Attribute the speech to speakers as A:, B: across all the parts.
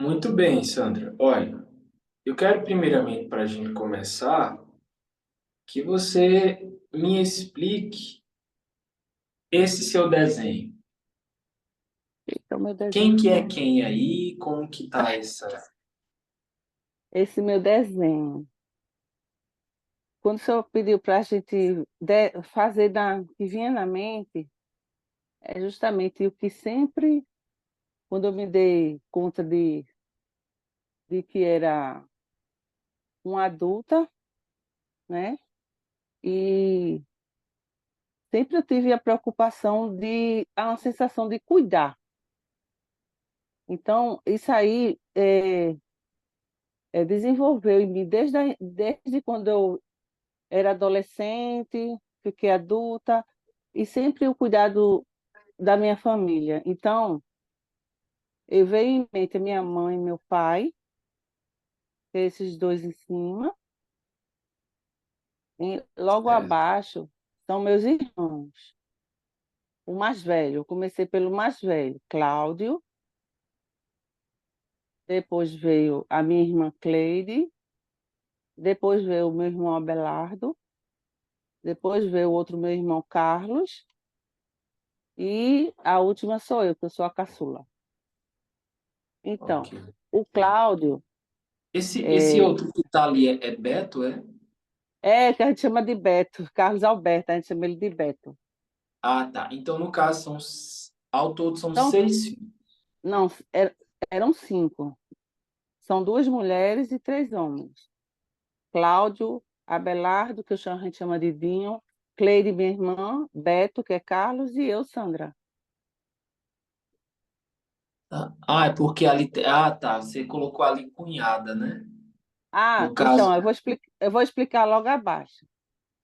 A: Muito bem, Sandra. Olha, eu quero primeiramente, para a gente começar, que você me explique esse seu desenho.
B: Então, meu
A: Quem que é
B: desenho.
A: quem aí? Como que tá essa?
B: Esse meu desenho. Quando o senhor pediu para a gente fazer que vinha na mente, é justamente o que sempre, quando eu me dei conta de que era uma adulta, né? E sempre eu tive a preocupação a sensação de cuidar. Então, isso aí desenvolveu em mim desde quando eu era adolescente, fiquei adulta, e sempre o cuidado da minha família. Então, eu vejo em mente a minha mãe e meu pai, esses dois em cima, e logo
A: É,
B: abaixo são meus irmãos. O mais velho, eu comecei pelo mais velho, Cláudio, depois veio a minha irmã Cleide, depois veio o meu irmão Abelardo, depois veio o outro meu irmão Carlos, e a última sou eu, que eu sou a caçula. Então,
A: ok.
B: o Cláudio
A: Esse
B: é,
A: outro que tá ali é Beto, é?
B: que a gente chama de Beto, Carlos Alberto, a gente chama ele de Beto.
A: Ah, tá. Então, no caso, ao todo são
B: Então,
A: seis filhos.
B: não, eram cinco. São duas mulheres e três homens. Cláudio, Abelardo, que a gente chama de Dinho, Cleide, minha irmã, Beto, que é Carlos, e eu, Sandra.
A: Tá? Ah, é porque ali. Ah, tá. Você colocou ali cunhada, né?
B: Ah,
A: No caso,
B: então, eu vou explicar logo abaixo.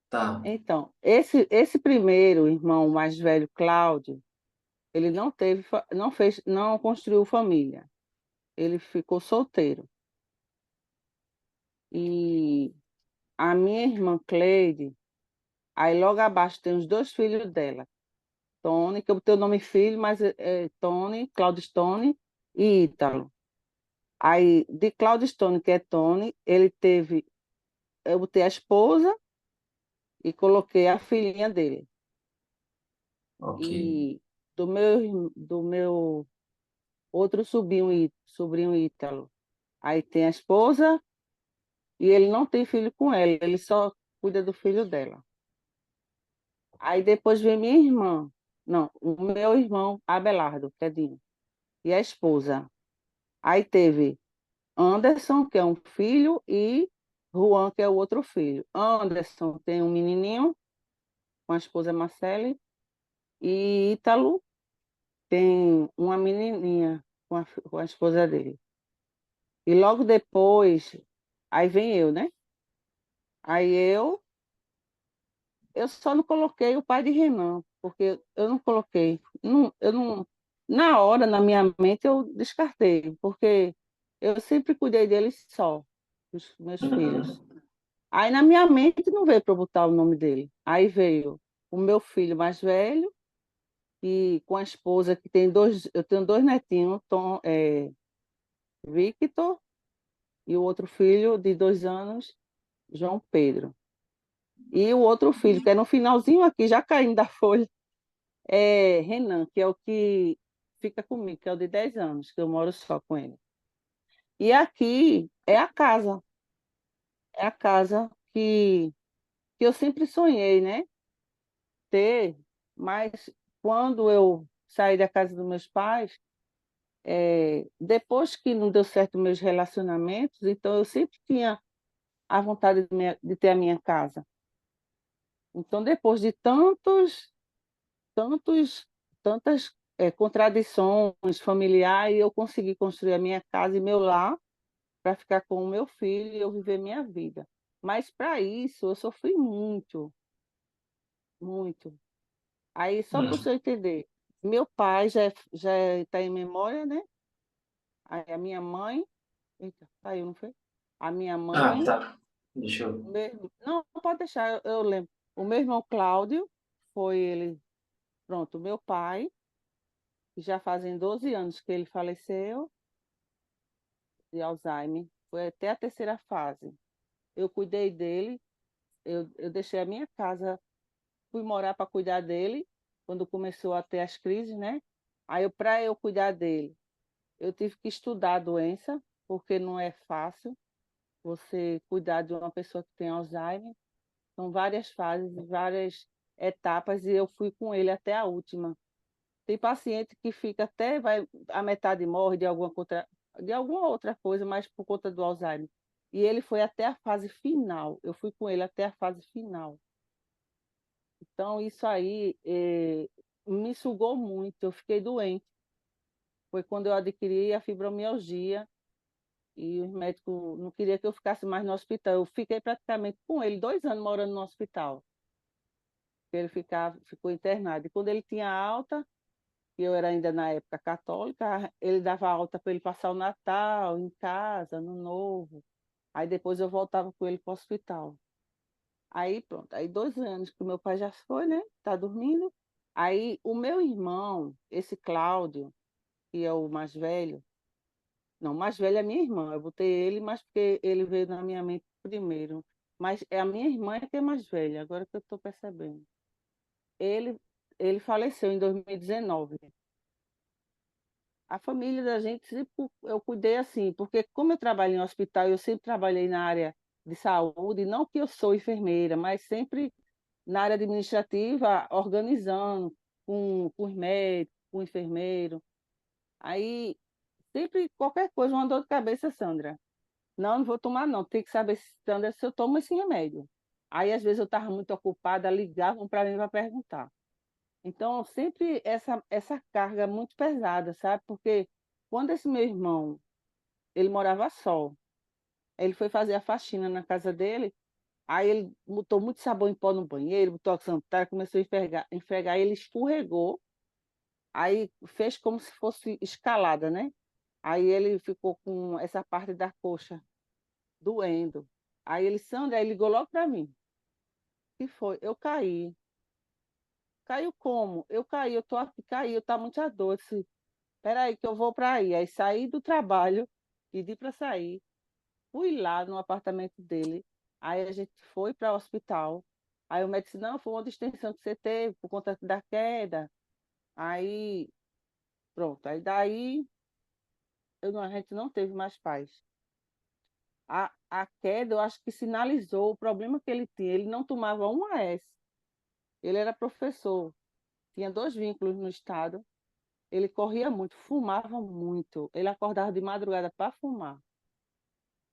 A: tá.
B: Então, esse primeiro irmão mais velho, Cláudio, ele não teve, não fez, não construiu família. Ele ficou solteiro. E a minha irmã Cleide, aí logo abaixo tem os dois filhos dela, Tony, que eu botei o nome filho, mas é Tony, Cláudio Stone e Ítalo. Aí, de Cláudio Stone, que é Tony, eu botei a esposa e coloquei a filhinha dele.
A: Ok.
B: E do meu outro sobrinho Ítalo. Aí tem a esposa e ele não tem filho com ela, ele só cuida do filho dela. Aí depois vem minha irmã, não, o meu irmão Abelardo, que é Dinho, e a esposa. Aí teve Anderson, que é um filho, e Juan, que é o outro filho. Anderson tem um menininho com a esposa Marcele, e Ítalo tem uma menininha com a esposa dele. E logo depois, aí vem eu, né? Aí eu só não coloquei o pai de Renan, porque eu não coloquei. Eu não, na hora, na minha mente, eu descartei, porque eu sempre cuidei deles só, dos meus filhos.
A: Uhum.
B: Aí na minha mente não veio para eu botar o nome dele. Aí veio o meu filho mais velho, e com a esposa que tem dois, eu tenho dois netinhos, Victor, e o outro filho de 2 anos, João Pedro. E o outro filho, que é no finalzinho aqui, já caindo da folha, é Renan, que é o que fica comigo, que é o de 10 anos, que eu moro só com ele. E aqui é a casa que eu sempre sonhei, né? Ter, mas quando eu saí da casa dos meus pais, depois que não deu certo meus relacionamentos, então eu sempre tinha a vontade de ter a minha casa. Então, depois de tantos, tantas contradições familiares, eu consegui construir a minha casa e meu lar para ficar com o meu filho e eu viver minha vida. Mas para isso eu sofri muito, muito. Aí, só para o
A: Hum.
B: senhor entender, meu pai já está em memória, né? Aí a minha mãe, eita, saiu, não foi? A minha
A: Ah,
B: mãe,
A: tá. Deixa eu.
B: não, pode deixar, eu lembro. O meu irmão Cláudio, foi ele, pronto, o meu pai, que já fazem 12 anos que ele faleceu. de Alzheimer, foi até a terceira fase. Eu cuidei dele, eu deixei a minha casa, fui morar para cuidar dele, quando começou a ter as crises, né? Aí, para eu cuidar dele, eu tive que estudar a doença, porque não é fácil você cuidar de uma pessoa que tem Alzheimer. São várias fases, várias etapas, e eu fui com ele até a última. Tem paciente que fica até, vai, a metade morre de alguma outra coisa, mas por conta do Alzheimer. E ele foi até a fase final. Eu fui com ele até a fase final. Então, isso aí me sugou muito. Eu fiquei doente. Foi quando eu adquiri a fibromialgia e os médicos não queriam que eu ficasse mais no hospital. Eu fiquei praticamente com ele 2 anos morando no hospital. Ele ficou internado. E quando ele tinha alta, e eu era ainda na época católica, ele dava alta para ele passar o Natal em casa, no Novo. Aí depois eu voltava com ele para o hospital. Aí pronto, aí 2 anos que o meu pai já foi, né? Tá dormindo. Aí o meu irmão, esse Cláudio, que é o mais velho, não, o mais velho é minha irmã. Eu botei ele, mas porque ele veio na minha mente primeiro. Mas é a minha irmã é que é mais velha, agora que eu estou percebendo. Ele, ele faleceu em 2019. A família da gente, eu cuidei assim, porque como eu trabalho em hospital, eu sempre trabalhei na área de saúde, não que eu sou enfermeira, mas sempre na área administrativa, organizando com os médicos, com o enfermeiro. Aí, sempre qualquer coisa, uma dor de cabeça, Sandra. Não, não vou tomar, não. Tem que saber, Sandra, se eu tomo esse remédio. Aí, às vezes, eu estava muito ocupada, ligavam para mim para perguntar. Então, sempre essa carga muito pesada, sabe? Porque quando esse meu irmão, ele morava só, ele foi fazer a faxina na casa dele, aí ele botou muito sabão em pó no banheiro, botou a sanitária, começou a esfregar, ele escorregou, aí fez como se fosse escalada, né? Aí ele ficou com essa parte da coxa doendo. Aí ele, Sandra, aí ligou logo para mim. O que foi? Eu caí. Caiu como? Eu caí, eu tô aqui, caí, eu tá muita dor. Espera aí que eu vou para aí. Aí saí do trabalho, pedi para sair, fui lá no apartamento dele. Aí a gente foi para o hospital. Aí o médico disse, não, foi uma distensão que você teve por conta da queda. Aí, pronto. Aí daí a gente não teve mais paz. A queda, eu acho que sinalizou o problema que ele tinha. Ele não tomava um AS. Ele era professor, tinha 2 vínculos no estado. Ele corria muito, fumava muito. Ele acordava de madrugada para fumar.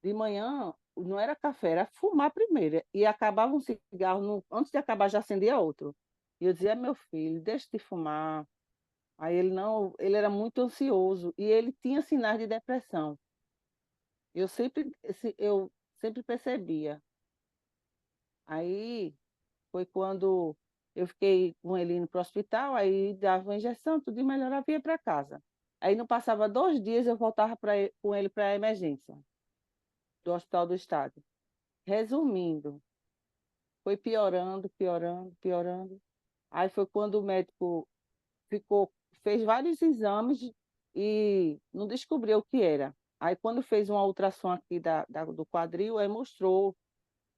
B: De manhã não era café, era fumar primeiro. E acabava um cigarro, antes de acabar já acendia outro. E eu dizia, meu filho, deixa de fumar. Aí ele não, ele era muito ansioso e ele tinha sinais de depressão. Eu sempre percebia. Aí foi quando eu fiquei com ele indo para o hospital, aí dava uma injeção, tudo e melhorava, ia para casa. Aí não passava 2 dias, eu voltava com ele para a emergência do Hospital do Estado. Resumindo, foi piorando, piorando, piorando. Aí foi quando o médico ficou, fez vários exames e não descobriu o que era. Aí quando fez uma ultrassom aqui do quadril, aí mostrou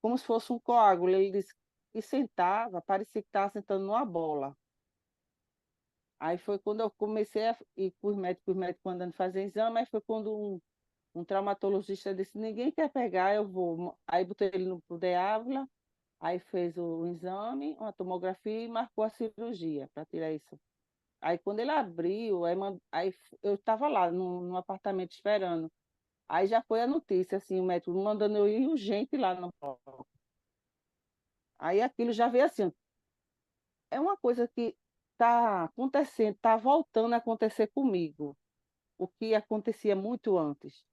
B: como se fosse um coágulo. Ele disse que sentava, parecia que estava sentando numa bola. Aí foi quando eu comecei a ir com os médicos mandando fazer exame, aí foi quando um traumatologista disse, ninguém quer pegar, eu vou. Aí botei ele no Ávila. Aí fez o exame, uma tomografia e marcou a cirurgia para tirar isso. Aí quando ele abriu, aí eu estava lá no apartamento esperando. Aí já foi a notícia, assim, o médico mandando eu ir urgente lá no bloco. Aí aquilo já veio assim, é uma coisa que está acontecendo, está voltando a acontecer comigo, o que acontecia muito antes.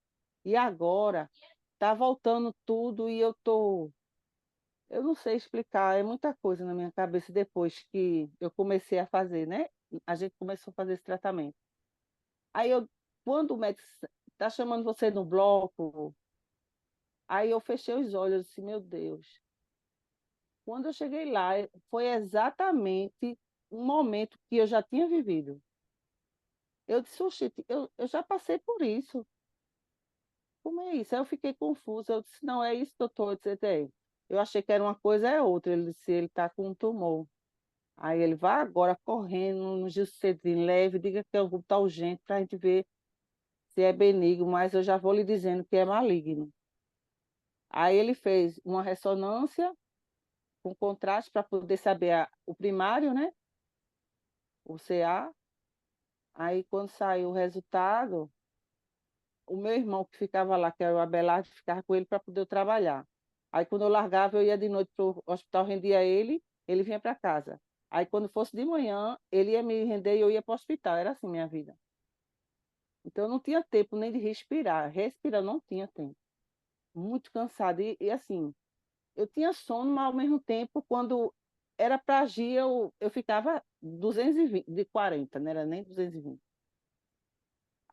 B: E agora está voltando tudo e eu não sei explicar, é muita coisa na minha cabeça depois que eu comecei a fazer, né? A gente começou a fazer esse tratamento. Aí quando o médico está chamando você no bloco, aí eu fechei os olhos e disse, meu Deus. Quando eu cheguei lá, foi exatamente um momento que eu já tinha vivido. Eu disse, oxi, eu já passei por isso. como é isso? Aí eu fiquei confusa, eu disse, não, é isso, doutor, eu disse, é. Eu achei que era uma coisa, é outra. Ele disse, ele está com um tumor. Aí ele vai agora correndo no Gilcedin, leve, diga que eu vou estar urgente para a gente ver se é benigno, mas eu já vou lhe dizendo que é maligno. Aí ele fez uma ressonância com contraste para poder saber o primário, né? O CA. Aí quando saiu o resultado, o meu irmão que ficava lá, que era o Abelardo, ficava com ele para poder eu trabalhar. Aí quando eu largava, eu ia de noite para o hospital, rendia ele vinha para casa. Aí quando fosse de manhã, ele ia me render e eu ia para o hospital. Era assim minha vida. Então eu não tinha tempo nem de respirar. Respirar não tinha tempo. Muito cansada. E assim, eu tinha sono, mas ao mesmo tempo, quando era para agir, eu ficava 220, de 40, não era nem 220.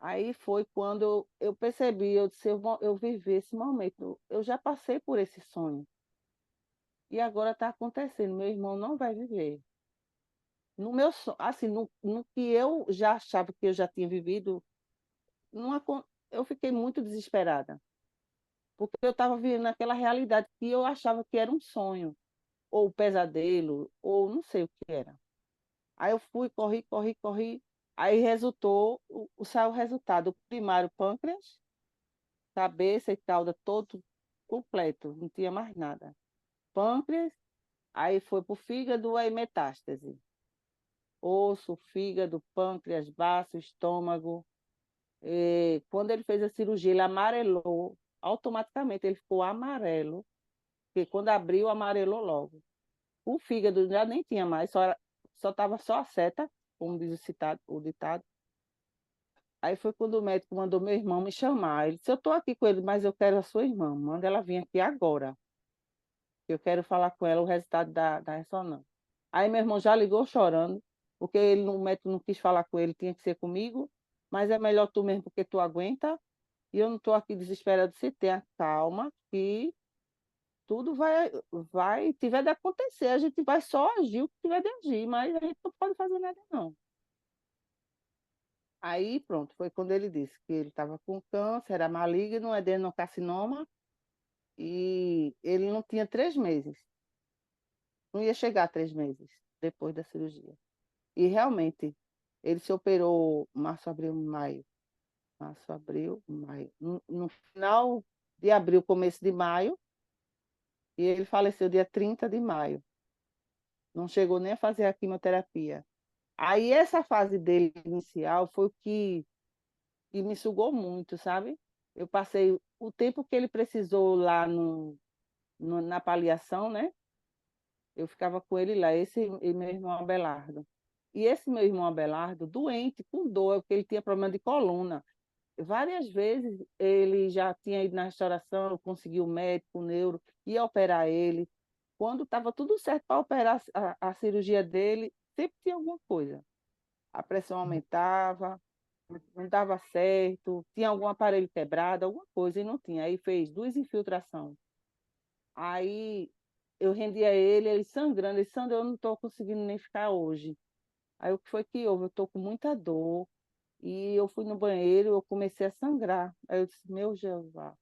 B: Aí foi quando eu percebi, eu disse, eu vivi esse momento, eu já passei por esse sonho. E agora está acontecendo, meu irmão não vai viver. No meu sonho, assim, no que eu já achava que eu já tinha vivido, eu fiquei muito desesperada, porque eu estava vivendo aquela realidade que eu achava que era um sonho, ou pesadelo, ou não sei o que era. Aí eu fui, corri, corri, corri, aí resultou, saiu o resultado, o primário pâncreas, cabeça e cauda todo completo, não tinha mais nada. Pâncreas, aí foi para o fígado, aí metástase. Osso, fígado, pâncreas, baço, estômago. E quando ele fez a cirurgia, ele amarelou, automaticamente ele ficou amarelo, porque quando abriu, amarelou logo. O fígado já nem tinha mais, só estava só a seta, como diz o ditado. Aí foi quando o médico mandou meu irmão me chamar. Ele disse, eu estou aqui com ele, mas eu quero a sua irmã, manda ela vir aqui agora. Eu quero falar com ela o resultado da ressonância. Aí meu irmão já ligou chorando, porque o médico não quis falar com ele, tinha que ser comigo, mas é melhor tu mesmo, porque tu aguenta, e eu não estou aqui desesperado, você tenha calma, que tudo tiver de acontecer, a gente vai só agir o que tiver de agir, mas a gente não pode fazer nada não. Aí pronto, foi quando ele disse que ele estava com câncer, era maligno, adenocarcinoma, e ele não tinha 3 meses. Não ia chegar a 3 meses depois da cirurgia. E realmente, ele se operou março, abril, maio. Março, abril, maio. No final de abril, começo de maio, e ele faleceu dia 30 de maio. Não chegou nem a fazer a quimioterapia. Aí essa fase dele inicial foi o que me sugou muito, sabe? Eu passei o tempo que ele precisou lá na paliação, né? Eu ficava com ele lá, esse e meu irmão Abelardo. E esse meu irmão Abelardo, doente, com dor, porque ele tinha problema de coluna. Várias vezes ele já tinha ido na restauração, eu consegui o médico, o neuro, ia operar ele. Quando estava tudo certo para operar a cirurgia dele, sempre tinha alguma coisa. A pressão aumentava, não dava certo, tinha algum aparelho quebrado, alguma coisa, e não tinha. Aí fez 2 infiltrações. Aí eu rendi a ele sangrando, ele Sandra, eu não estou conseguindo nem ficar hoje. Aí o que foi que houve? Eu estou com muita dor, e eu fui no banheiro, eu comecei a sangrar. Aí eu disse, meu Jeová,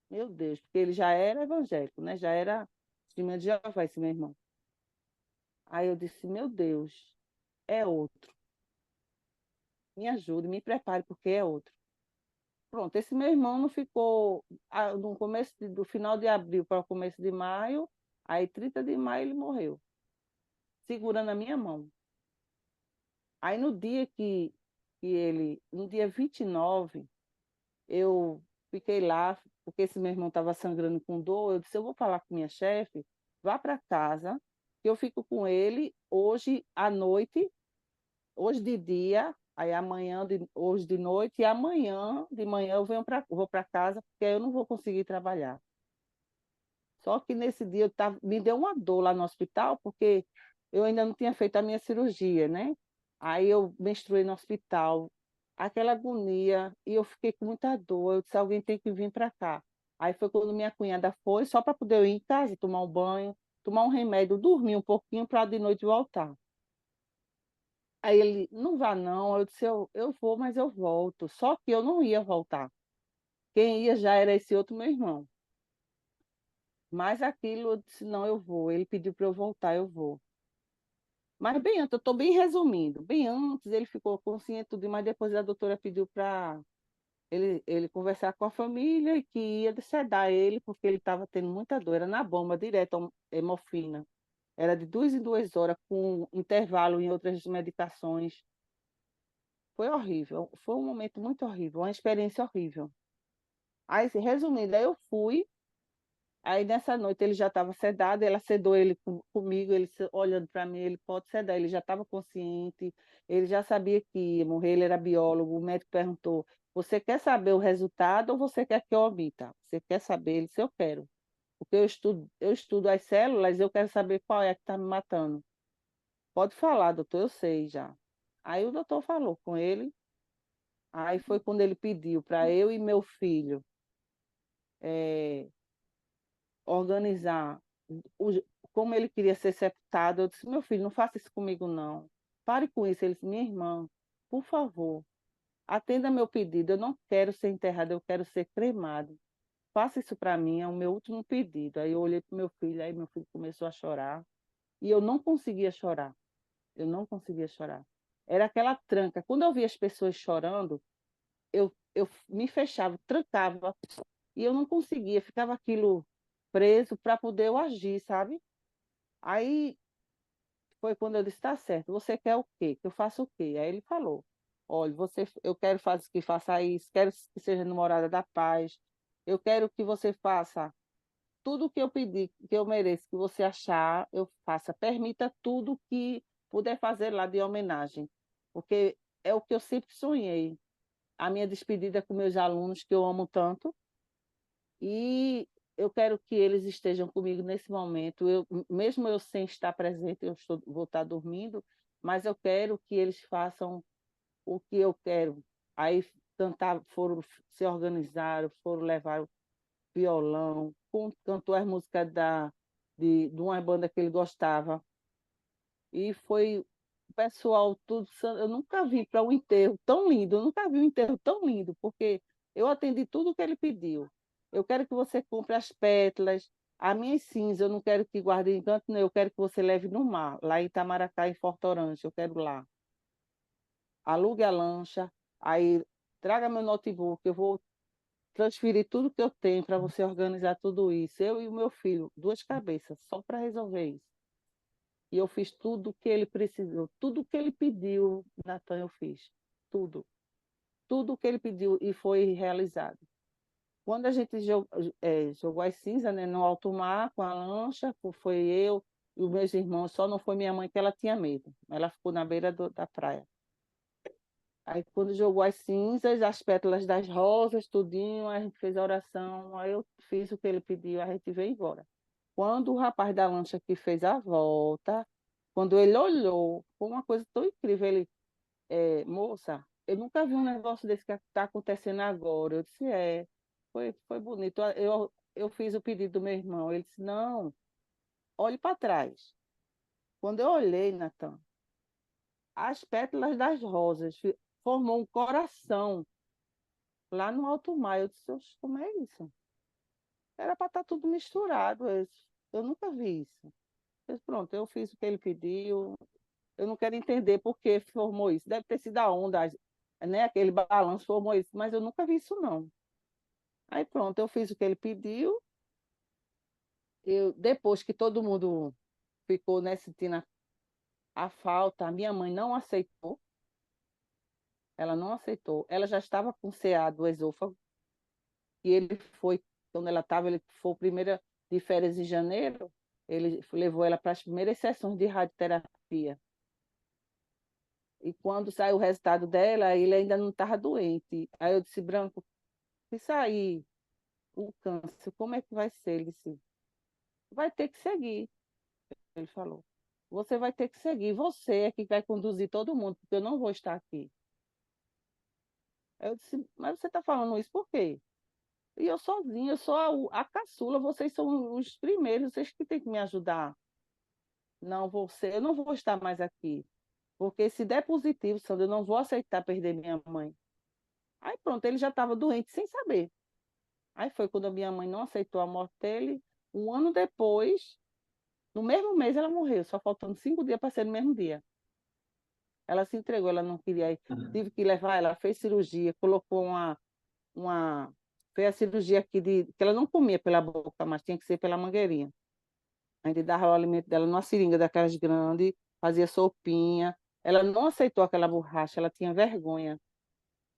B: meu Deus, porque ele já era evangélico, né? Já era testemunha de Jeová, esse meu irmão. Aí eu disse, meu Deus, é outro. Me ajude, me prepare, porque é outro. Pronto, esse meu irmão não ficou no começo do final de abril para o começo de maio, aí 30 de maio ele morreu, segurando a minha mão. Aí no dia no dia 29, eu fiquei lá, porque esse meu irmão estava sangrando com dor. Eu disse: eu vou falar com minha chefe, vá para casa, que eu fico com ele hoje à noite, hoje de dia, aí hoje de noite, e amanhã de manhã vou para casa, porque aí eu não vou conseguir trabalhar. Só que nesse dia me deu uma dor lá no hospital, porque eu ainda não tinha feito a minha cirurgia, né? Aí eu menstruei no hospital, aquela agonia, e eu fiquei com muita dor. Eu disse, alguém tem que vir para cá. Aí foi quando minha cunhada foi, só para poder eu ir em casa, tomar um banho, tomar um remédio, dormir um pouquinho para de noite voltar. Aí ele, não vá não. Eu disse, eu vou, mas eu volto. Só que eu não ia voltar. Quem ia já era esse outro meu irmão. Mas aquilo, eu disse, não, eu vou. Ele pediu para eu voltar, eu vou. Mas bem antes, eu estou bem resumindo. Bem antes, ele ficou consciente tudo, mas depois a doutora pediu para ele conversar com a família e que ia sedar ele, porque ele estava tendo muita dor. Era na bomba, direto, hemorfina. Era de 2 em 2 horas, com intervalo em outras medicações. Foi horrível. Foi um momento muito horrível, uma experiência horrível. Aí, assim, resumindo, aí eu fui. Aí nessa noite ele já estava sedado, ela sedou ele comigo, ele olhando para mim, ele pode sedar, ele já estava consciente, ele já sabia que ia morrer, ele era biólogo, o médico perguntou, você quer saber o resultado ou você quer que eu omita? Você quer saber? Ele disse, eu quero, porque eu estudo as células, eu quero saber qual é que está me matando. Pode falar, doutor, eu sei já. Aí o doutor falou com ele, aí foi quando ele pediu para eu e meu filho organizar o, como ele queria ser sepultado. Eu disse, meu filho, não faça isso comigo, não. Pare com isso. Ele disse, minha irmã, por favor, atenda meu pedido. Eu não quero ser enterrado, eu quero ser cremado. Faça isso para mim, é o meu último pedido. Aí eu olhei para o meu filho, aí meu filho começou a chorar. E eu não conseguia chorar. Eu não conseguia chorar. Era aquela tranca. Quando eu via as pessoas chorando, eu me fechava, trancava, e eu não conseguia, ficava aquilo preso para poder eu agir, sabe? Aí foi quando eu disse, tá certo, você quer o quê? Que eu faça o quê? Aí ele falou, olha, eu quero que faça isso, quero que seja namorada da paz, eu quero que você faça tudo o que eu pedi, que eu mereço, que você achar, eu faça. Permita tudo que puder fazer lá de homenagem, porque é o que eu sempre sonhei. A minha despedida com meus alunos, que eu amo tanto, e eu quero que eles estejam comigo nesse momento. Mesmo eu sem estar presente, vou estar dormindo, mas eu quero que eles façam o que eu quero. Aí foram se organizaram, foram levar o violão, cantou as músicas de uma banda que ele gostava. E foi o pessoal tudo. Eu nunca vi para um enterro tão lindo, eu nunca vi um enterro tão lindo, porque eu atendi tudo o que ele pediu. Eu quero que você compre as pétalas, a minha cinza, eu não quero que guarde em canto, não, eu quero que você leve no mar, lá em Itamaracá, em Forte Orange, eu quero lá. Alugue a lancha, aí traga meu notebook, eu vou transferir tudo que eu tenho para você organizar tudo isso. Eu e o meu filho, duas cabeças, só para resolver isso. E eu fiz tudo o que ele precisou, tudo o que ele pediu, Natan, eu fiz. Tudo. Tudo o que ele pediu e foi realizado. Quando a gente jogou as cinzas, né, no alto mar com a lancha, foi eu e os meus irmãos, só não foi minha mãe que ela tinha medo. Ela ficou na beira da praia. Aí quando jogou as cinzas, as pétalas das rosas, tudinho, a gente fez a oração, aí eu fiz o que ele pediu, a gente veio embora. Quando o rapaz da lancha que fez a volta, quando ele olhou, foi uma coisa tão incrível, ele, moça, eu nunca vi um negócio desse que está acontecendo agora. Eu disse, foi bonito. Eu fiz o pedido do meu irmão. Ele disse, não, olhe para trás. Quando eu olhei, Natan, as pétalas das rosas formou um coração lá no alto mar. Eu disse, "Oxe, como é isso? Era para estar tudo misturado. Eu nunca vi isso. Mas pronto, eu fiz o que ele pediu. Eu não quero entender por que formou isso. Deve ter sido a onda, né? Aquele balanço formou isso, mas eu nunca vi isso, não. Aí pronto, eu fiz o que ele pediu. Depois que todo mundo ficou, né, sentindo a falta, a minha mãe não aceitou. Ela não aceitou. Ela já estava com CA do esôfago. E ele foi, quando ela estava, ele foi a primeira de férias em janeiro. Ele levou ela para as primeiras sessões de radioterapia. E quando saiu o resultado dela, ele ainda não estava doente. Aí eu disse, Branco, se sair o câncer, como é que vai ser? Ele disse, vai ter que seguir. Ele falou, você vai ter que seguir. Você é que vai conduzir todo mundo, porque eu não vou estar aqui. Aí eu disse, mas você está falando isso por quê? E eu sozinha, eu sou a caçula, vocês são os primeiros, vocês que têm que me ajudar. Não, eu não vou estar mais aqui. Porque se der positivo, Sandra, eu não vou aceitar perder minha mãe. Aí pronto, ele já estava doente sem saber. Aí foi quando a minha mãe não aceitou a morte dele. Um ano depois, no mesmo mês, ela morreu, só faltando 5 dias para ser no mesmo dia. Ela se entregou, ela não queria ir. Tive que levar ela, fez cirurgia, colocou uma. Fez a cirurgia aqui que ela não comia pela boca, mas tinha que ser pela mangueirinha. A gente dava o alimento dela numa seringa daquelas grandes, fazia sopinha. Ela não aceitou aquela borracha, ela tinha vergonha.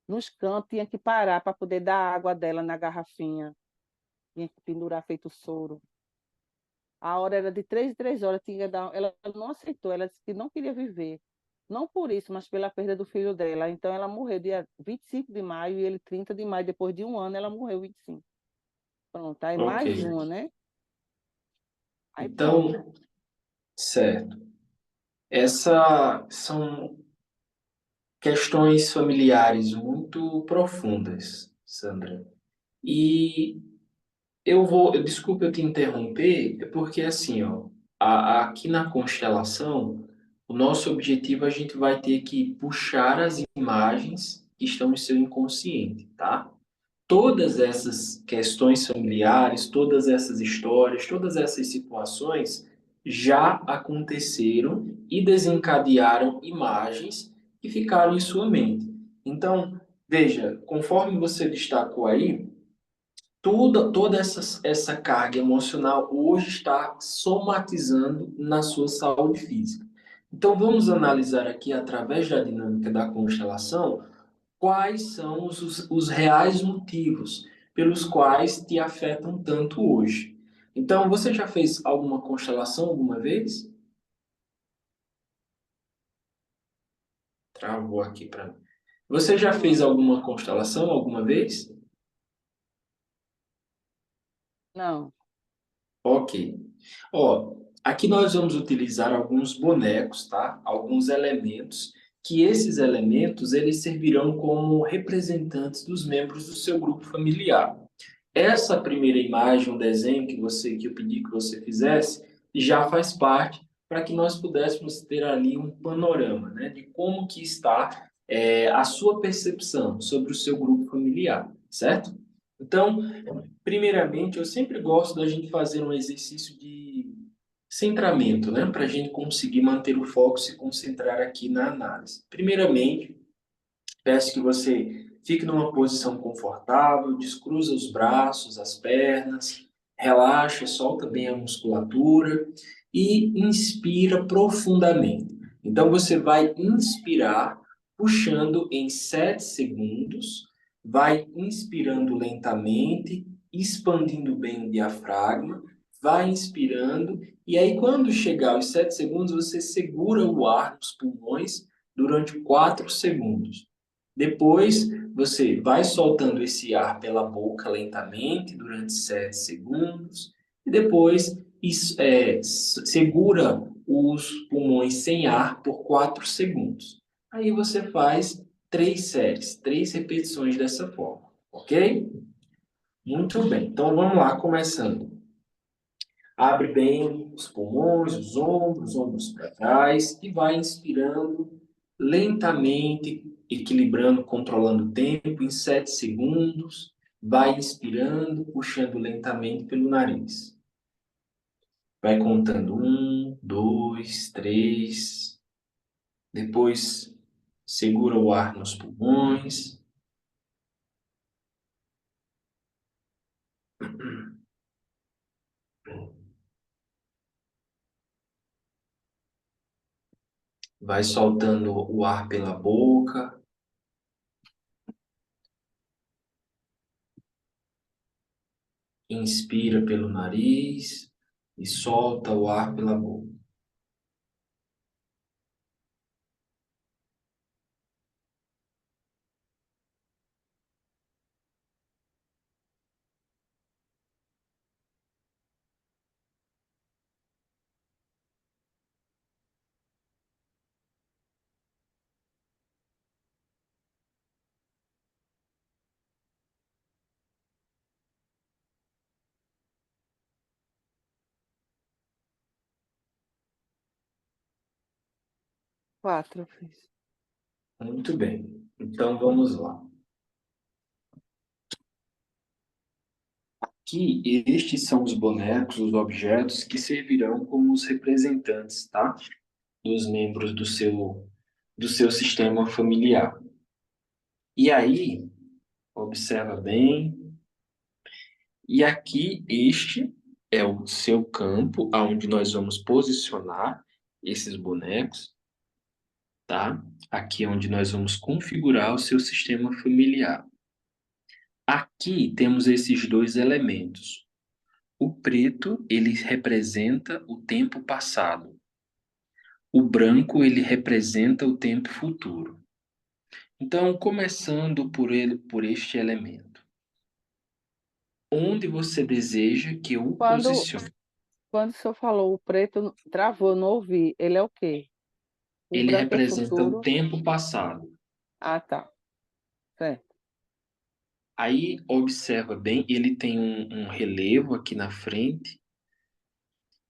B: Nos cantos tinha que parar para poder dar a água dela na garrafinha. Tinha que pendurar feito soro. A hora era de 3 em 3 horas, tinha que dar. Ela não aceitou, ela disse que não queria viver. Não por isso, mas pela perda do filho dela. Então ela morreu dia 25 de maio e ele 30 de maio. Depois de um ano, ela morreu 25. Pronto, aí
A: Ok.
B: mais uma, né? Aí pronto.
A: Então, certo. Essas são questões familiares muito profundas, Sandra. E desculpe eu te interromper, é porque assim, ó, aqui na constelação, o nosso objetivo a gente vai ter que puxar as imagens que estão no seu inconsciente, tá? Todas essas questões familiares, todas essas histórias, todas essas situações já aconteceram e desencadearam imagens que ficaram em sua mente. Então, veja, conforme você destacou aí, toda essa carga emocional hoje está somatizando na sua saúde física. Então, vamos analisar aqui, através da dinâmica da constelação, quais são os reais motivos pelos quais te afetam tanto hoje. Então, você já fez alguma constelação alguma vez? Travou aqui para mim. Você já fez
B: Não,
A: alguma constelação alguma vez?
B: não.
A: Ok. Ó, aqui nós vamos utilizar alguns bonecos, tá? Alguns elementos, que esses elementos eles servirão como representantes dos membros do seu grupo familiar. Essa primeira imagem, um desenho que eu pedi que você fizesse, já faz parte para que nós pudéssemos ter ali um panorama, né, de como que está a sua percepção sobre o seu grupo familiar, certo? Então, primeiramente, eu sempre gosto da gente fazer um exercício de centramento, né, para a gente conseguir manter o foco e se concentrar aqui na análise. Primeiramente, peço que você fique numa posição confortável, descruza os braços, as pernas, relaxa, solta bem a musculatura e inspira profundamente. Então você vai inspirar puxando em 7 segundos, vai inspirando lentamente, expandindo bem o diafragma, vai inspirando e aí quando chegar aos 7 segundos você segura o ar nos pulmões durante 4 segundos. Depois, você vai soltando esse ar pela boca lentamente durante 7 segundos. E depois, segura os pulmões sem ar por 4 segundos. Aí você faz 3 séries, 3 repetições dessa forma. Ok? Muito bem. Então vamos lá, começando. Abre bem os ombros para trás e vai inspirando lentamente, equilibrando, controlando o tempo em 7 segundos. Vai inspirando, puxando lentamente pelo nariz. Vai contando 1, 2, 3. Depois segura o ar nos pulmões. Vai soltando o ar pela boca. Inspira pelo nariz e solta o ar pela boca.
B: Quatro, eu fiz.
A: Muito bem. Então vamos lá. que estes são os bonecos, os objetos que servirão como os representantes, tá? Dos membros do seu sistema familiar. E aí, observa bem, e aqui este é o seu campo, aonde nós vamos posicionar esses bonecos, tá? Aqui é onde nós vamos configurar o seu sistema familiar. Aqui temos esses dois elementos. O preto, ele representa o tempo passado. O branco, ele representa o tempo futuro. Então, começando por ele, por este elemento. Onde você deseja que eu o
B: Quando,
A: posicione?
B: quando o senhor falou o preto, travou, não ouvi. Ele é o quê? O
A: Ele
B: branco é
A: representa o
B: futuro.
A: tempo passado.
B: Ah, tá. Certo.
A: Aí, observa bem, ele tem um relevo aqui na frente.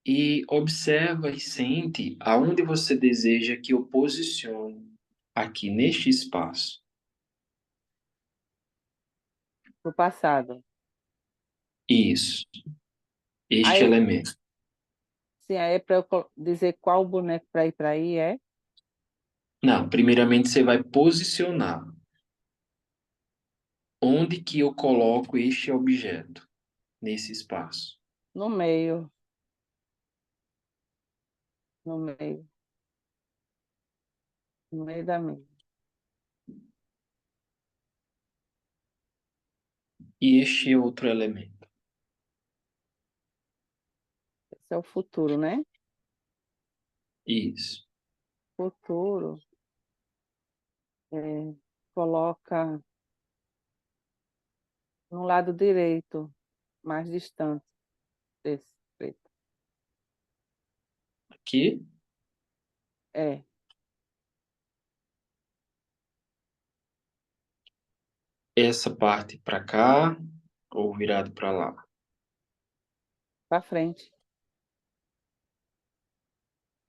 A: E observa e sente aonde você deseja que eu posicione aqui neste espaço.
B: Do passado.
A: Isso, este
B: Aí,
A: elemento.
B: sim, aí é para eu dizer qual boneco para ir para aí, é?
A: Não, primeiramente você vai posicionar onde que eu coloco este objeto nesse espaço.
B: No meio. No meio. No meio da mesa.
A: E este outro elemento.
B: Esse é o futuro, né?
A: Isso.
B: Futuro. É, coloca no lado direito, mais distante desse preto.
A: Aqui,
B: É,
A: essa parte para cá ou virado para lá.
B: para frente.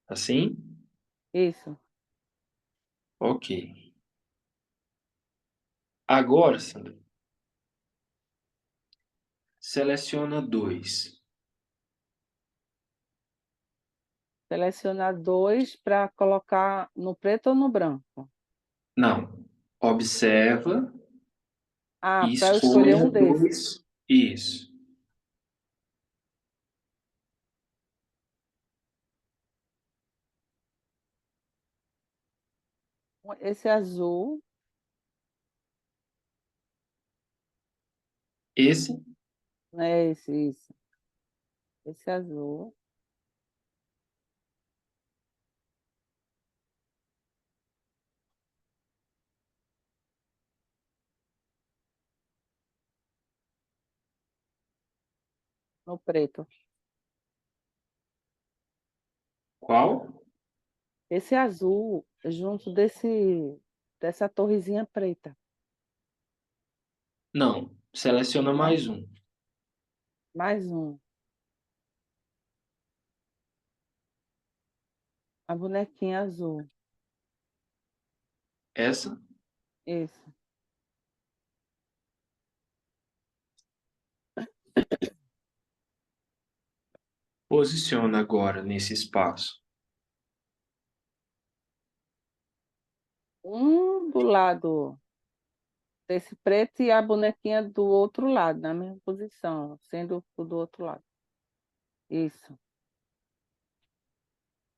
A: Assim?
B: Isso.
A: Ok. Agora, Sandra, seleciona dois.
B: Selecionar dois para colocar no preto ou no branco?
A: Não. Observa
B: Ah,
A: e
B: para eu escolher
A: escolha
B: um desses.
A: dois. Isso.
B: Esse azul,
A: Esse,
B: né? Esse, isso. Esse azul no preto.
A: qual?
B: Esse azul junto dessa torrezinha preta.
A: Não. Seleciona
B: Não?
A: mais um.
B: Mais um. A bonequinha azul.
A: Essa.
B: Isso.
A: Posiciona agora nesse espaço.
B: Um do lado desse preto e a bonequinha do outro lado, na mesma posição, sendo o do outro lado. Isso.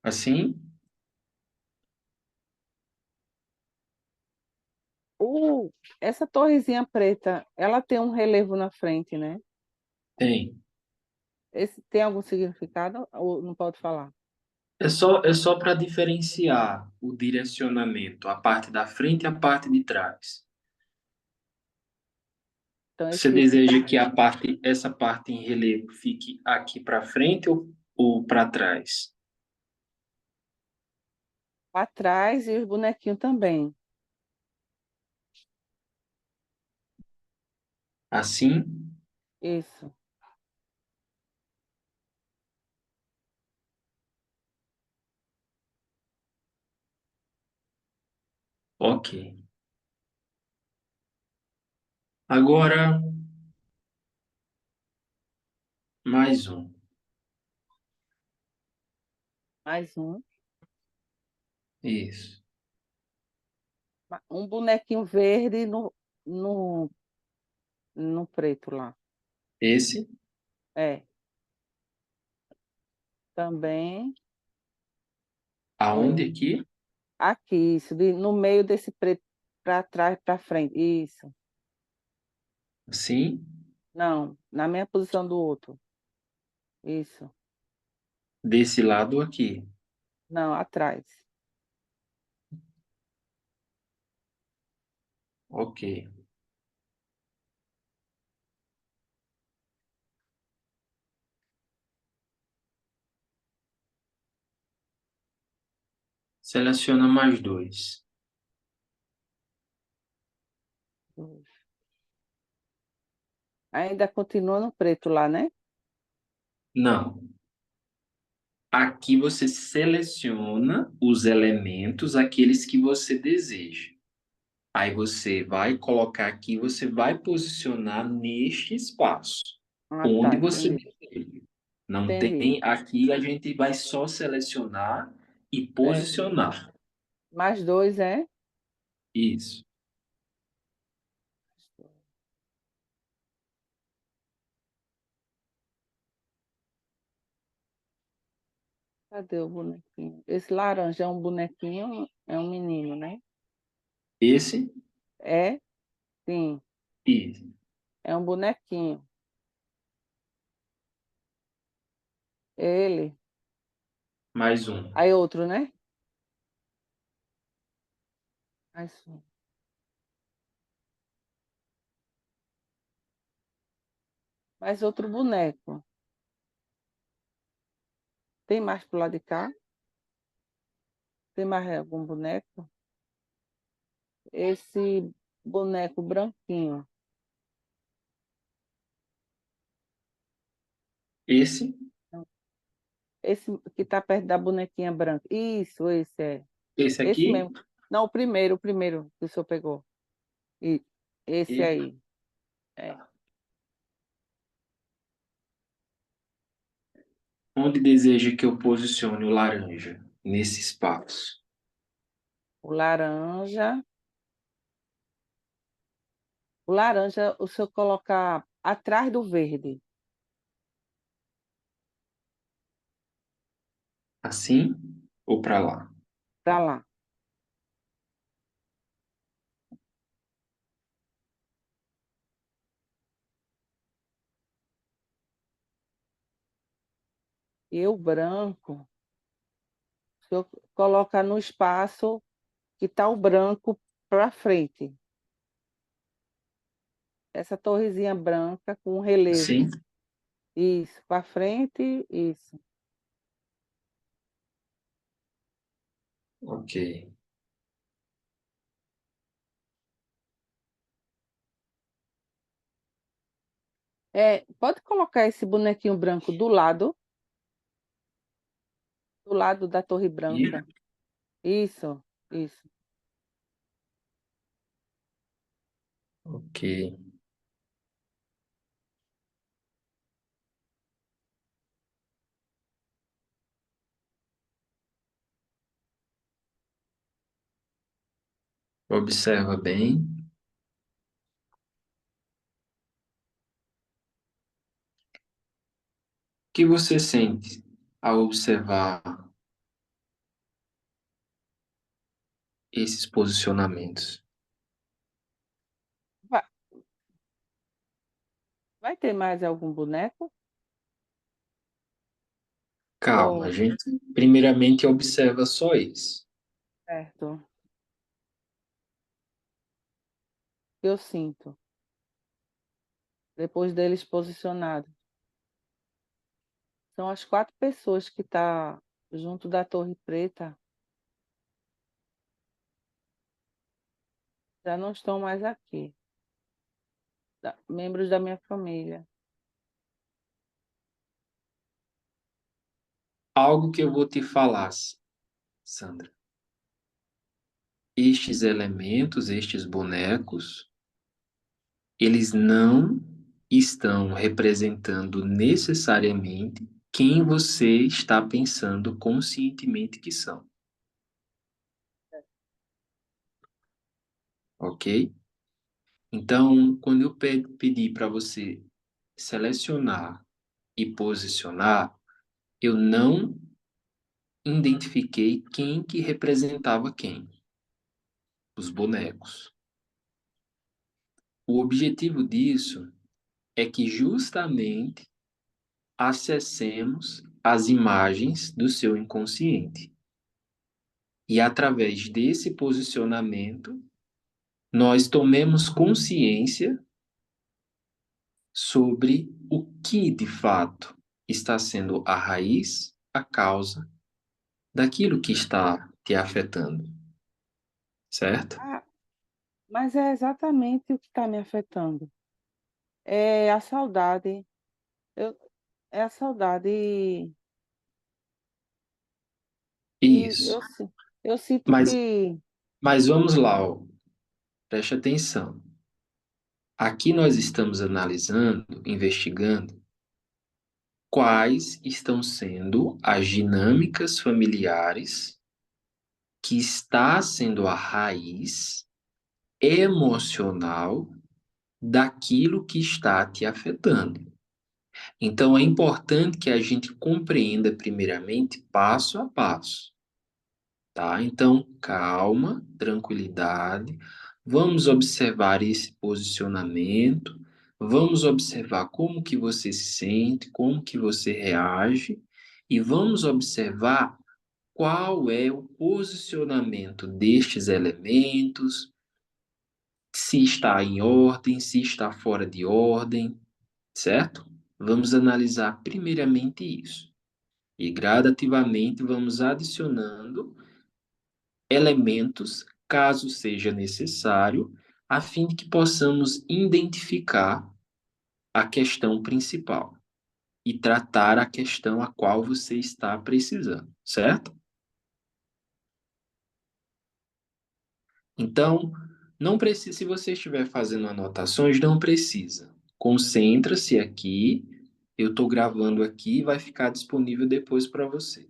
A: Assim.
B: O, essa torrezinha preta, ela tem um relevo na frente, né?
A: Tem.
B: Esse tem algum significado ou não pode falar?
A: É só para diferenciar o direcionamento, a parte da frente e a parte de trás.
B: Então,
A: Você
B: esse
A: deseja que essa parte em relevo fique aqui para frente ou para trás?
B: para trás e os bonequinhos também.
A: Assim?
B: Isso.
A: Ok. Agora, Mais um.
B: Mais um.
A: Isso.
B: Um bonequinho verde no, no preto lá.
A: Esse,
B: É, também
A: aonde
B: um.
A: aqui?
B: Aqui, isso, no meio desse preto, para trás, para frente. Isso.
A: Sim.
B: Não, na minha posição do outro. Isso.
A: Desse lado aqui.
B: Não, atrás.
A: Ok. Seleciona mais dois.
B: Ainda continua no preto lá, né?
A: Não. Aqui você seleciona os elementos, aqueles que você deseja. Aí você vai colocar aqui, você vai posicionar neste espaço,
B: Ah, tá,
A: onde você
B: entendi.
A: deseja. Não
B: Entendi.
A: tem, aqui a gente vai só selecionar e
B: É.
A: posicionar.
B: Mais dois, é?
A: Isso.
B: Cadê o bonequinho? Esse laranja é um bonequinho, é um menino, né?
A: Esse,
B: É? Sim,
A: isso.
B: é um bonequinho. Ele.
A: Mais um.
B: Aí outro, né? Mais um. Mais outro boneco. Tem mais pro lado de cá? Tem mais algum boneco? Esse boneco branquinho.
A: Esse,
B: Esse que tá perto da bonequinha branca. Isso, esse é.
A: esse
B: Esse
A: aqui,
B: mesmo. Não, o primeiro que o senhor pegou. E esse
A: e
B: aí. É.
A: onde deseja que eu posicione o laranja nesse espaço?
B: O laranja. O laranja, o senhor colocar atrás do verde.
A: Assim ou para lá?
B: Para lá. E o branco, o senhor coloca no espaço que está o branco para frente. Essa torrezinha branca com
A: Assim?
B: relevo. Isso, para frente, isso.
A: Ok.
B: É, pode colocar esse bonequinho branco do lado da torre
A: E,
B: branca. Isso, isso.
A: ok. Observa bem. O que você sente ao observar esses posicionamentos?
B: Vai, vai ter mais algum boneco?
A: Calma, a
B: Ou,
A: gente primeiramente observa só esse.
B: certo, eu sinto, depois deles posicionados. São as quatro pessoas que estão junto da Torre Preta, já não estão mais aqui. Membros da minha família.
A: Algo que eu vou te falar, Sandra. Estes elementos, estes bonecos, eles não estão representando necessariamente quem você está pensando conscientemente que são, ok? Então, quando eu pedi para você selecionar e posicionar, eu não identifiquei quem que representava quem, os bonecos. O objetivo disso é que justamente acessemos as imagens do seu inconsciente. E através desse posicionamento, nós tomemos consciência sobre o que de fato está sendo a raiz, a causa daquilo que está te afetando, certo?
B: Ah, mas é exatamente o que está me afetando. É a saudade. Eu, é a saudade. E
A: Isso.
B: eu sinto
A: Mas,
B: que.
A: mas vamos lá, ó. Preste atenção. Aqui nós estamos analisando, investigando quais estão sendo as dinâmicas familiares que está sendo a raiz emocional daquilo que está te afetando. Então é importante que a gente compreenda primeiramente passo a passo, tá? Então, calma, tranquilidade. Vamos observar esse posicionamento, vamos observar como que você se sente, como que você reage e vamos observar qual é o posicionamento destes elementos, se está em ordem, se está fora de ordem, certo? Vamos analisar primeiramente isso. E gradativamente vamos adicionando elementos, caso seja necessário, a fim de que possamos identificar a questão principal e tratar a questão a qual você está precisando, certo? Então, não precisa, se você estiver fazendo anotações, não precisa. Concentra-se aqui, eu estou gravando aqui e vai ficar disponível depois para você.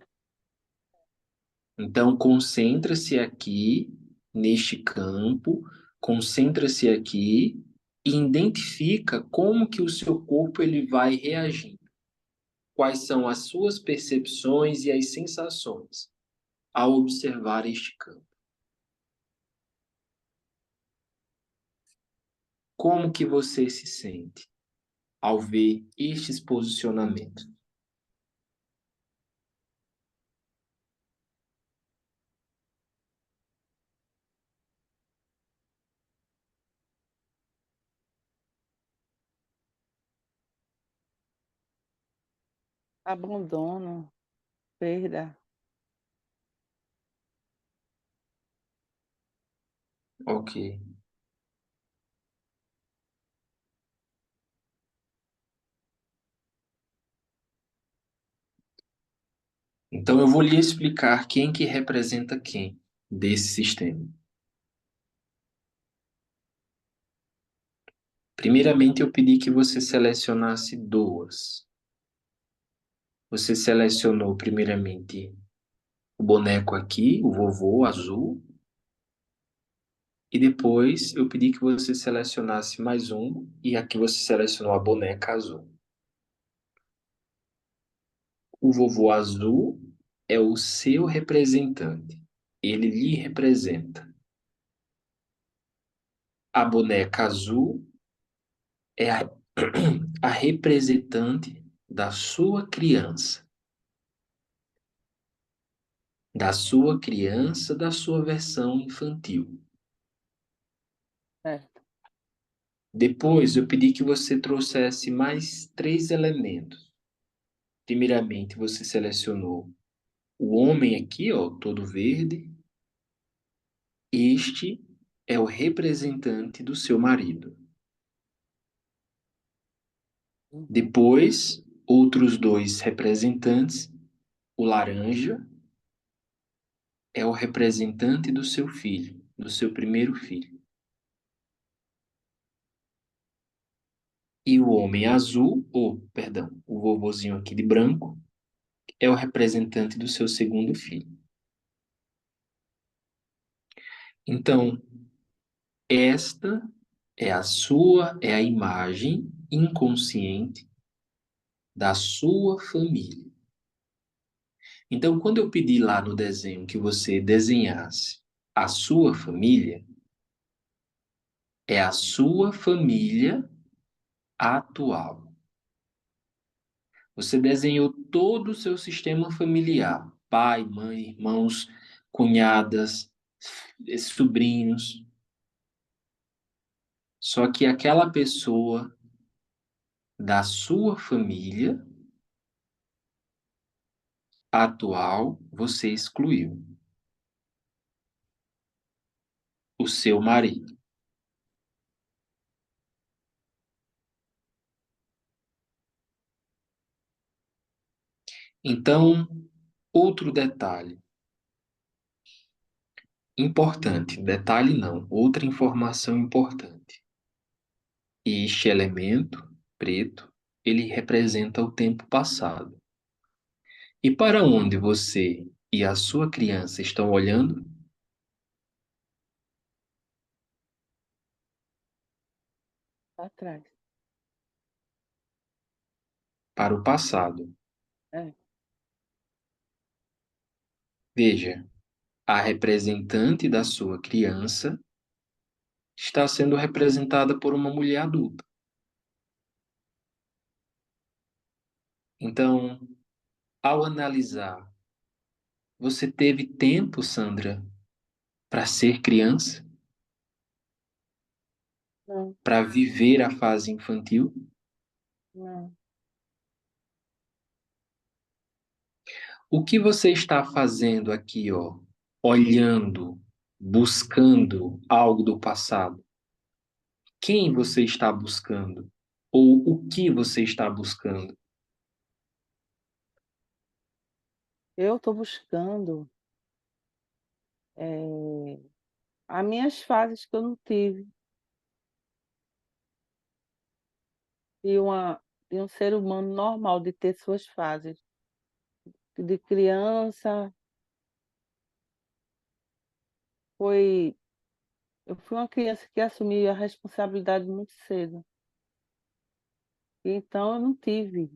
A: Então, concentra-se aqui neste campo, concentra-se aqui e identifica como que o seu corpo ele vai reagir. Quais são as suas percepções e as sensações ao observar este campo? Como que você se sente ao ver estes posicionamentos?
B: Abandono, perda.
A: Ok. Então eu vou lhe explicar quem que representa quem desse sistema. Primeiramente, eu pedi que você selecionasse duas. Você selecionou primeiramente o boneco aqui, o vovô azul, e depois eu pedi que você selecionasse mais um, e aqui você selecionou a boneca azul. O vovô azul é o seu representante, ele lhe representa. A boneca azul é a representante da sua criança, da sua versão infantil.
B: É.
A: Depois, eu pedi que você trouxesse mais três elementos. Primeiramente, você selecionou o homem aqui, ó, todo verde. Este é o representante do seu marido.
B: Uhum.
A: Depois, outros dois representantes, o laranja é o representante do seu filho, do seu primeiro filho. E o homem azul, ou, perdão, o vovozinho aqui de branco, é o representante do seu segundo filho. Então, esta é a imagem inconsciente da sua família. Então, quando eu pedi lá no desenho que você desenhasse a sua família, é a sua família atual. Você desenhou todo o seu sistema familiar, pai, mãe, irmãos, cunhadas, sobrinhos. Só que aquela pessoa da sua família atual você excluiu, o seu marido. Então, outro detalhe importante, detalhe não, outra informação importante. Este elemento preto, ele representa o tempo passado. E para onde você e a sua criança estão olhando?
B: Atrás.
A: Para o passado.
B: É.
A: Veja, a representante da sua criança está sendo representada por uma mulher adulta. Então, ao analisar, você teve tempo, Sandra, para ser criança,
B: Não,
A: para viver a fase infantil?
B: não.
A: O que você está fazendo aqui, ó, olhando, buscando algo do passado? Quem você está buscando? Ou o que você está buscando?
B: Eu estou buscando é, as minhas fases que eu não tive. E, e um ser humano normal de ter suas fases. De criança, foi, eu fui uma criança que assumiu a responsabilidade muito cedo. Então eu não tive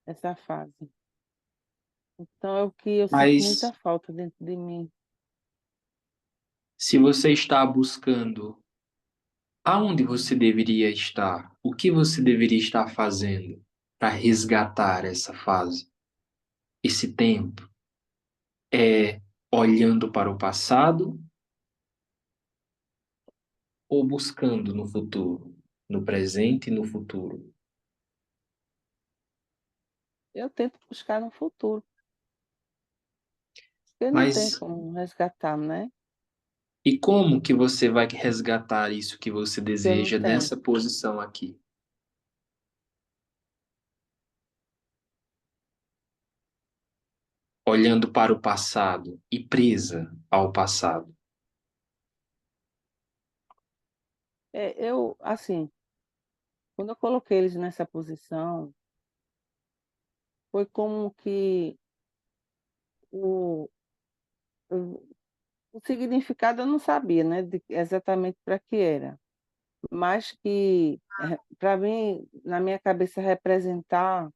B: essa fase. Então é o que eu sinto
A: Mas
B: muita falta dentro de mim.
A: se você está buscando, aonde você deveria estar? O que você deveria estar fazendo para resgatar essa fase, esse tempo? É olhando para o passado ou buscando no futuro, no presente e no futuro?
B: Eu tento buscar no futuro, porque não tem
A: Mas
B: como resgatar, né?
A: e como que você vai resgatar isso que você
B: Que eu não
A: deseja
B: tenho.
A: nessa posição aqui? Olhando para o passado e presa ao passado.
B: Assim, quando eu coloquei eles nessa posição, foi como que o, o, o significado eu não sabia, né? Exatamente para que era. Mas que, para mim, na minha cabeça, representar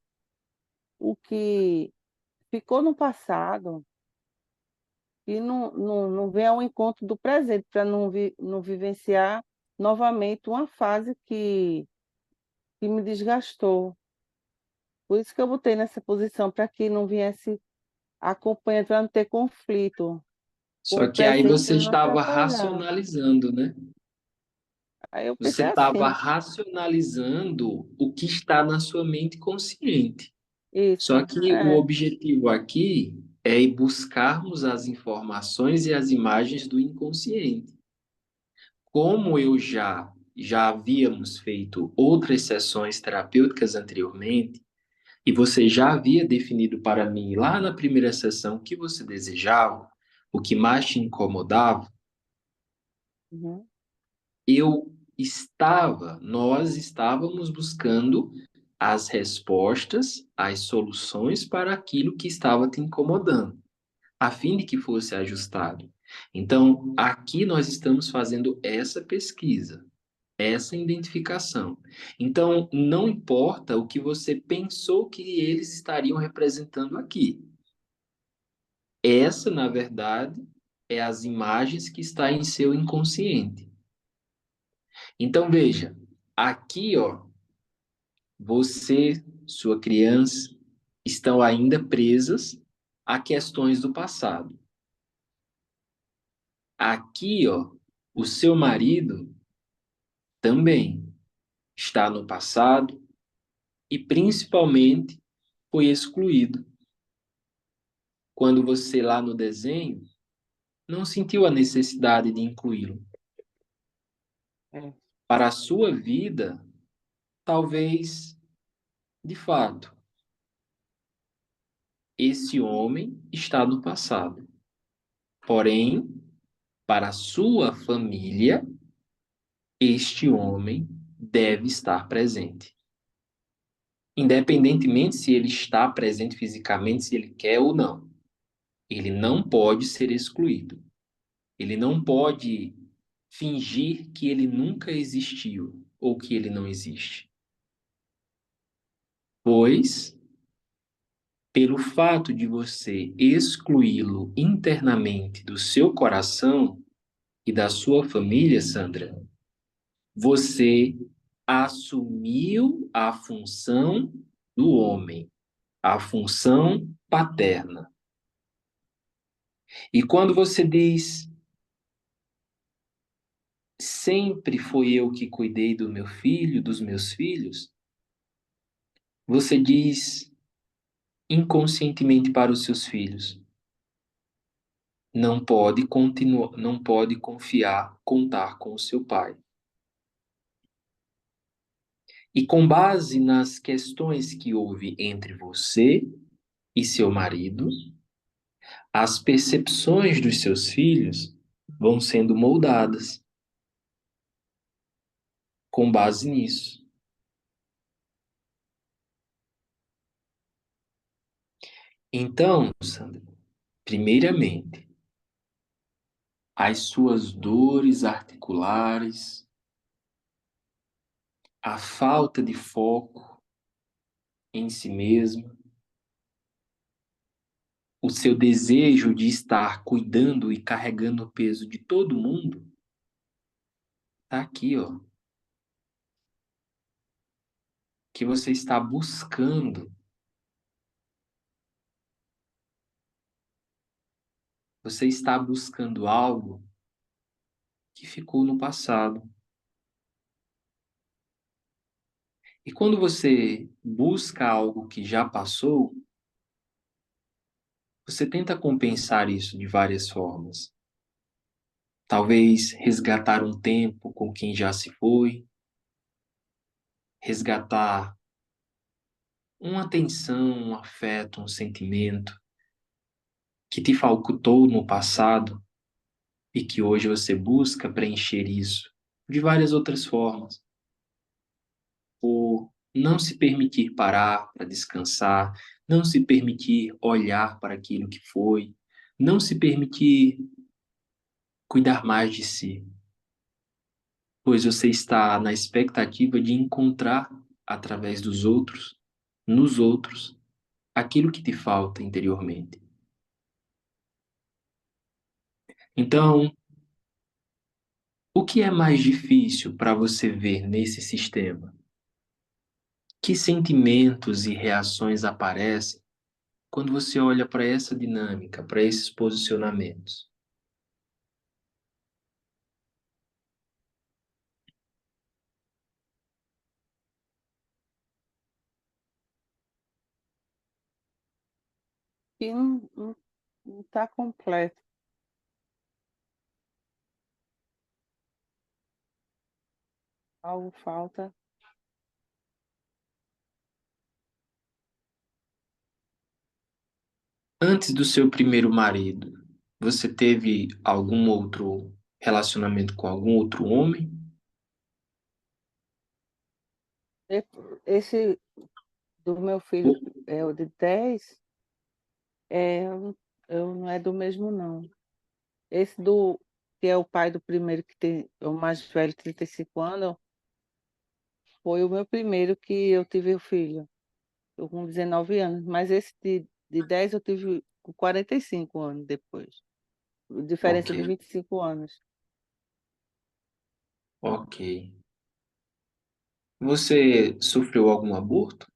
B: o que ficou no passado e não vem ao encontro do presente, para não vivenciar novamente uma fase que me desgastou. Por isso que eu botei nessa posição, para que não viesse acompanhando, para não ter conflito, com
A: Só
B: o
A: que aí
B: presente
A: você
B: para não
A: estava
B: atrapalhar.
A: racionalizando, né?
B: Aí eu
A: Você
B: pensei
A: estava
B: assim,
A: racionalizando o que está na sua mente consciente. Só
B: isso,
A: que o objetivo aqui é ir buscarmos as informações e as imagens do inconsciente. Como eu já havíamos feito outras sessões terapêuticas anteriormente, e você já havia definido para mim lá na primeira sessão o que você desejava, o que mais te incomodava,
B: uhum.
A: eu nós estávamos buscando as respostas, as soluções para aquilo que estava te incomodando, a fim de que fosse ajustado. Então, aqui nós estamos fazendo essa pesquisa, essa identificação. Então, não importa o que você pensou que eles estariam representando aqui. Essa, na verdade, é as imagens que está em seu inconsciente. Então, veja, aqui, ó, você, sua criança, estão ainda presas a questões do passado. Aqui, ó, o seu marido também está no passado e principalmente foi excluído. Quando você lá no desenho não sentiu a necessidade de incluí-lo.
B: É,
A: Para a sua vida, talvez, de fato, esse homem está no passado. Porém, para a sua família, este homem deve estar presente. Independentemente se ele está presente fisicamente, se ele quer ou não. Ele não pode ser excluído. Ele não pode fingir que ele nunca existiu ou que ele não existe. Pois, pelo fato de você excluí-lo internamente do seu coração e da sua família, Sandra, você assumiu a função do homem, a função paterna. E quando você diz, sempre foi eu que cuidei do meu filho, dos meus filhos, você diz inconscientemente para os seus filhos, não pode continuar, não pode confiar, contar com o seu pai. E com base nas questões que houve entre você e seu marido, as percepções dos seus filhos vão sendo moldadas com base nisso. Então, Sandra, primeiramente, as suas dores articulares, a falta de foco em si mesma, o seu desejo de estar cuidando e carregando o peso de todo mundo, tá aqui, ó. Que você está buscando. Você está buscando algo que ficou no passado. E quando você busca algo que já passou, você tenta compensar isso de várias formas. Talvez resgatar um tempo com quem já se foi, resgatar uma atenção, um afeto, um sentimento que te faltou no passado e que hoje você busca preencher isso de várias outras formas. Por não se permitir parar para descansar, não se permitir olhar para aquilo que foi, não se permitir cuidar mais de si, pois você está na expectativa de encontrar através dos outros, nos outros, aquilo que te falta interiormente. Então, o que é mais difícil para você ver nesse sistema? Que sentimentos e reações aparecem quando você olha para essa dinâmica, para esses posicionamentos?
B: e não está completo. Algo falta.
A: Antes do seu primeiro marido, você teve algum outro relacionamento com algum outro homem?
B: E- Esse do meu filho, é o de 10, eu não é do mesmo, não. Esse que é o pai do primeiro, que tem o mais velho, 35 anos, foi o meu primeiro que eu tive o filho, eu com 19 anos. Mas esse de 10 eu tive com 45 anos depois.
A: Ok,
B: Diferença de 25 anos.
A: ok. Você sofreu algum aborto?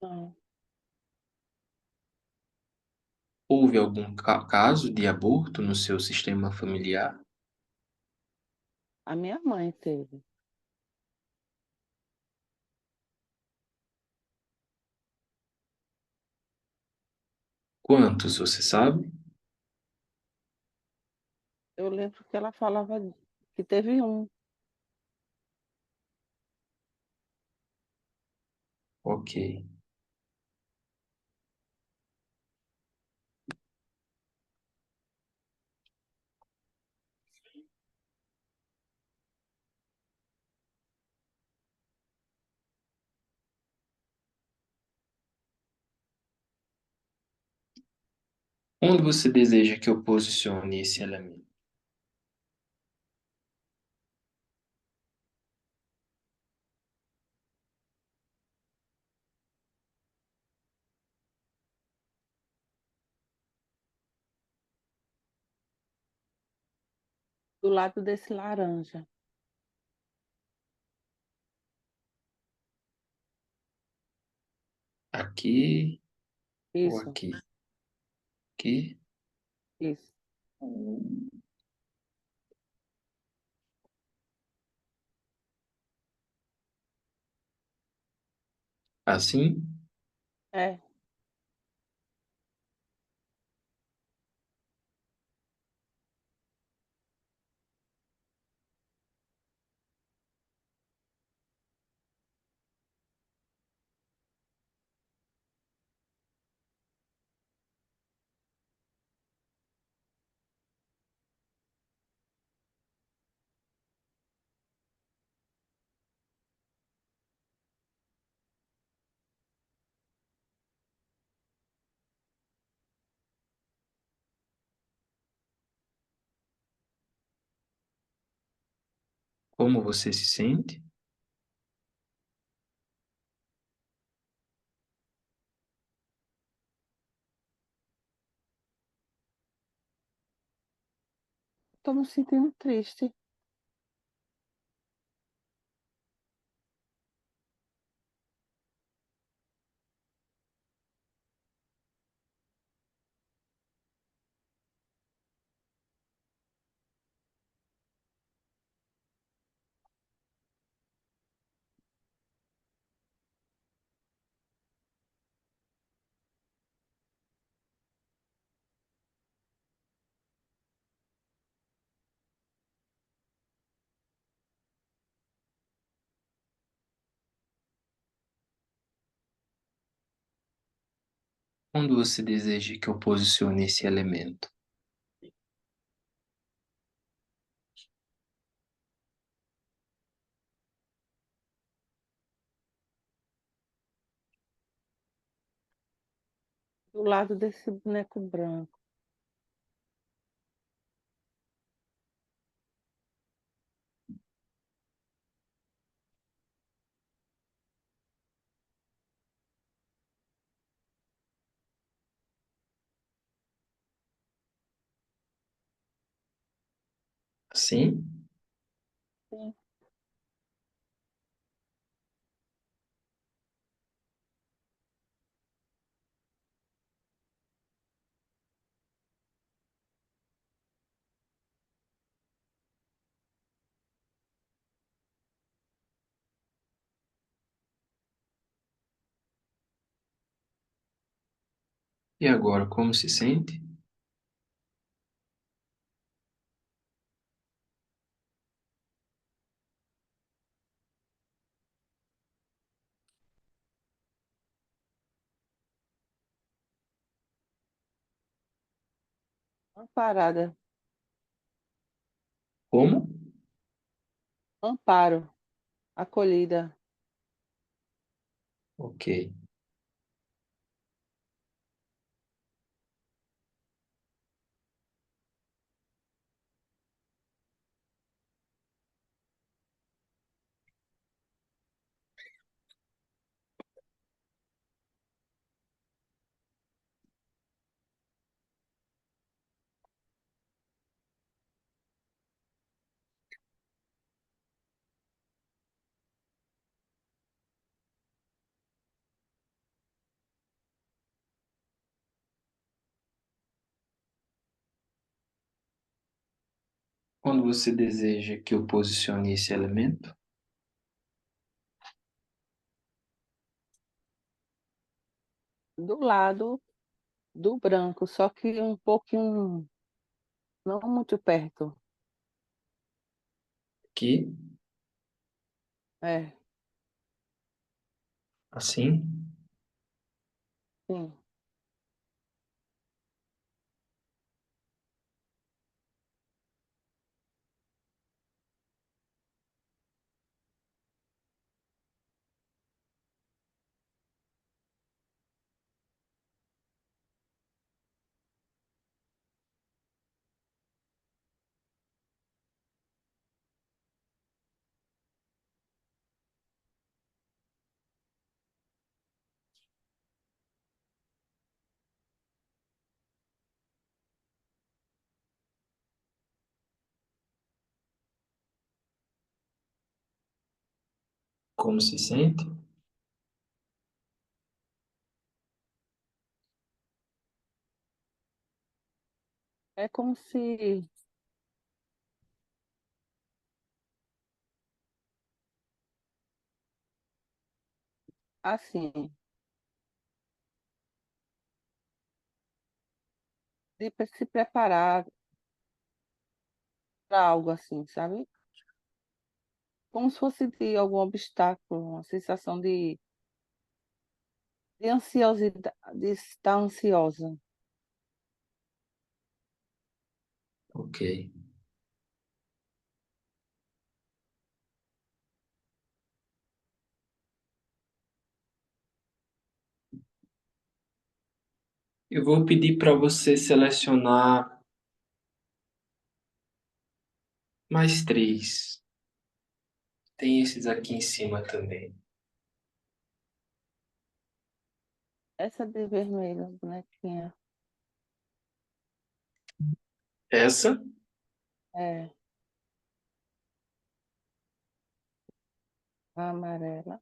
B: Não.
A: Houve algum caso de aborto no seu sistema familiar?
B: A minha mãe teve.
A: Quantos, você sabe?
B: Eu lembro que ela falava que teve um.
A: Ok. Onde você deseja que eu posicione esse elemento?
B: Do lado desse laranja.
A: Aqui ou
B: Isso,
A: aqui? Aqui?
B: isso.
A: Assim?
B: É.
A: Como você se sente?
B: Estou me sentindo triste.
A: Onde você deseja que eu posicione esse elemento?
B: Do lado desse boneco branco.
A: Assim?
B: Sim.
A: E agora, como se sente?
B: Amparada.
A: Como?
B: Amparo. acolhida.
A: Ok. Quando você deseja que eu posicione esse elemento,
B: Do lado do branco, só que um pouquinho, não muito perto.
A: aqui,
B: É,
A: assim,
B: sim.
A: como se sente?
B: É como se, assim, de se preparar para algo assim, sabe? Como se fosse de algum obstáculo, uma sensação de ansiosidade, de estar ansiosa.
A: Ok. Eu vou pedir para você selecionar mais três. Tem esses aqui em cima também.
B: Essa de vermelho, bonequinha.
A: Essa
B: É, a amarela.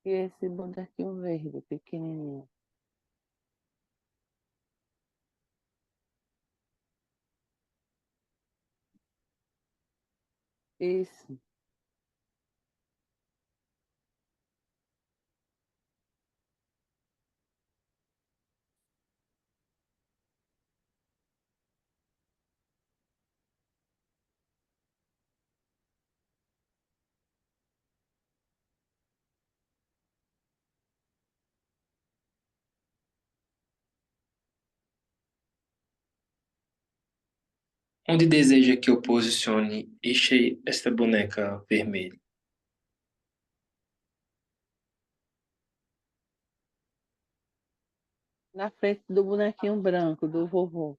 B: E esse bonequinho verde, pequenininho. Isso.
A: onde deseja que eu posicione esta boneca vermelha?
B: Na frente do bonequinho branco, do vovô.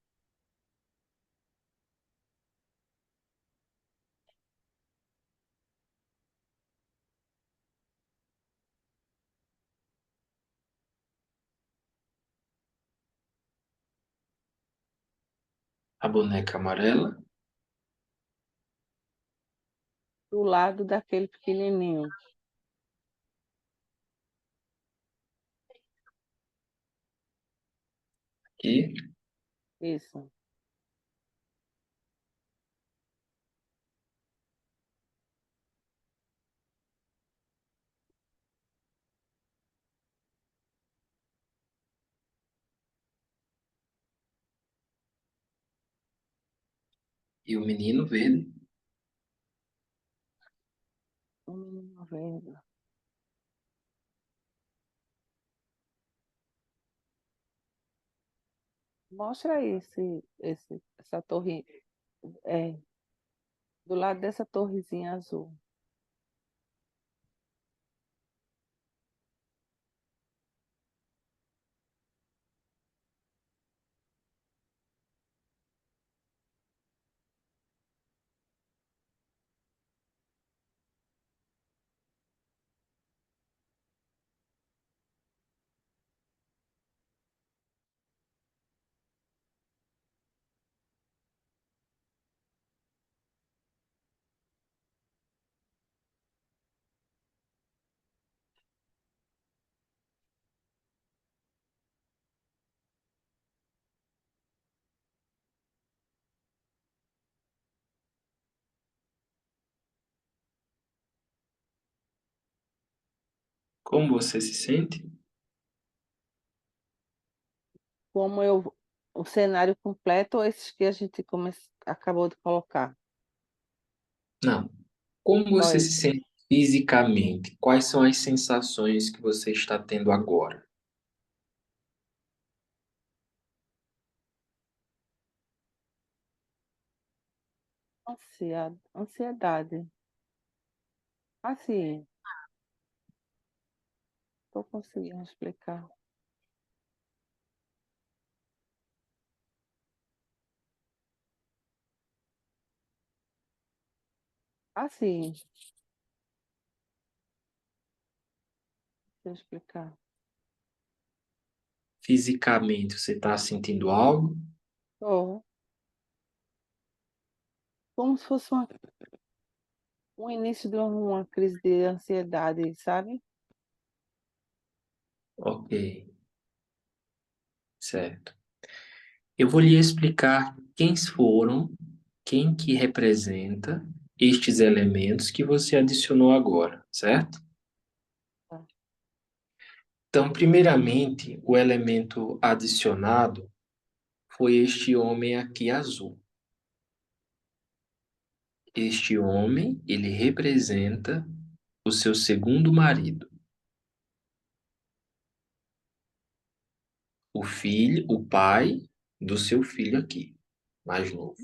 A: A boneca amarela?
B: Do lado daquele pequenininho.
A: Aqui.
B: Isso.
A: E o menino verde?
B: Um menino verde. Mostra aí essa torre, é, do lado dessa torrezinha azul.
A: Como você se sente?
B: Como eu, o cenário completo ou esses que a gente acabou de colocar?
A: Não. Como
B: Só
A: você se
B: esse.
A: sente fisicamente? Quais são as sensações que você está tendo agora?
B: Ansiedade. Assim, estou conseguindo explicar. Assim, deixa eu explicar.
A: Fisicamente, você está sentindo algo?
B: Oh, como se fosse um início de uma crise de ansiedade, sabe?
A: Ok, certo. Eu vou lhe explicar quem foram, quem que representa estes elementos que você adicionou agora, certo?
B: Tá.
A: Então, primeiramente, o elemento adicionado foi este homem aqui azul. Este homem, ele representa o seu segundo marido, o filho, o pai do seu filho aqui, mais novo,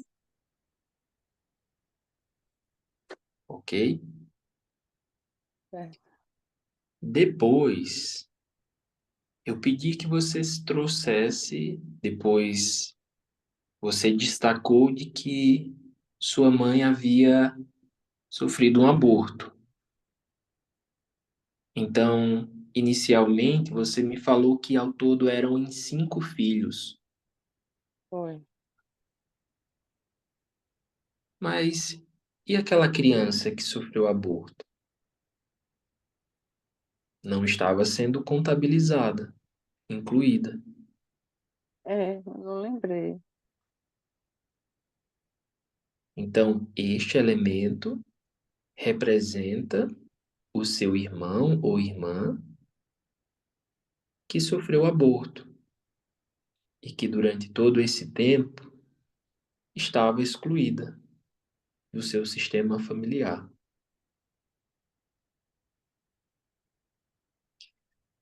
A: ok?
B: Certo.
A: Depois, eu pedi que você trouxesse, depois você destacou de que sua mãe havia sofrido um aborto. Então, inicialmente, você me falou que ao todo eram em 5 filhos.
B: Foi.
A: Mas e aquela criança que sofreu aborto? Não estava sendo contabilizada, incluída.
B: É, eu não lembrei.
A: Então, este elemento representa o seu irmão ou irmã que sofreu aborto e que durante todo esse tempo estava excluída do seu sistema familiar.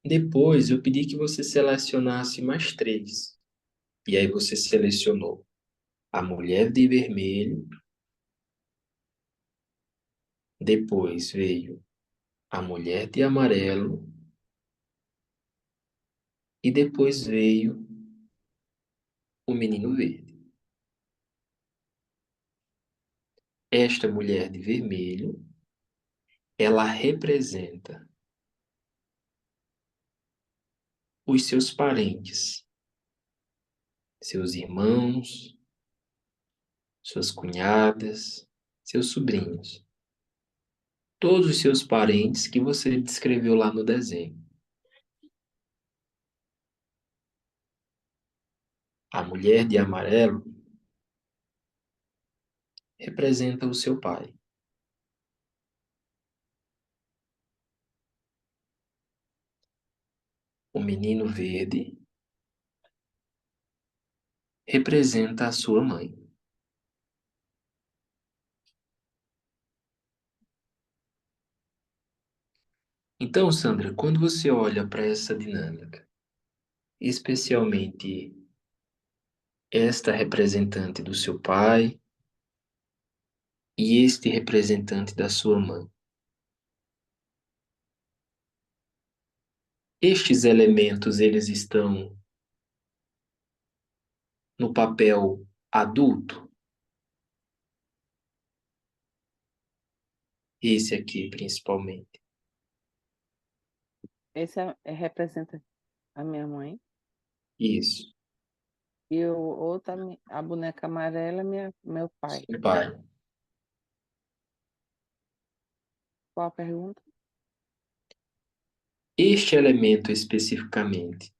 A: Depois, eu pedi que você selecionasse mais 3. E aí você selecionou a mulher de vermelho, depois veio a mulher de amarelo e depois veio o menino verde. Esta mulher de vermelho, ela representa os seus parentes, seus irmãos, suas cunhadas, seus sobrinhos. Todos os seus parentes que você descreveu lá no desenho. A mulher de amarelo representa o seu pai. O menino verde representa a sua mãe. Então, Sandra, quando você olha para essa dinâmica, especialmente esta representante do seu pai e este representante da sua mãe. Estes elementos, eles estão no papel adulto, esse aqui principalmente.
B: Esse representa a minha mãe.
A: Isso,
B: E o outro, a boneca amarela, meu pai.
A: seu pai.
B: Qual a pergunta?
A: Este elemento especificamente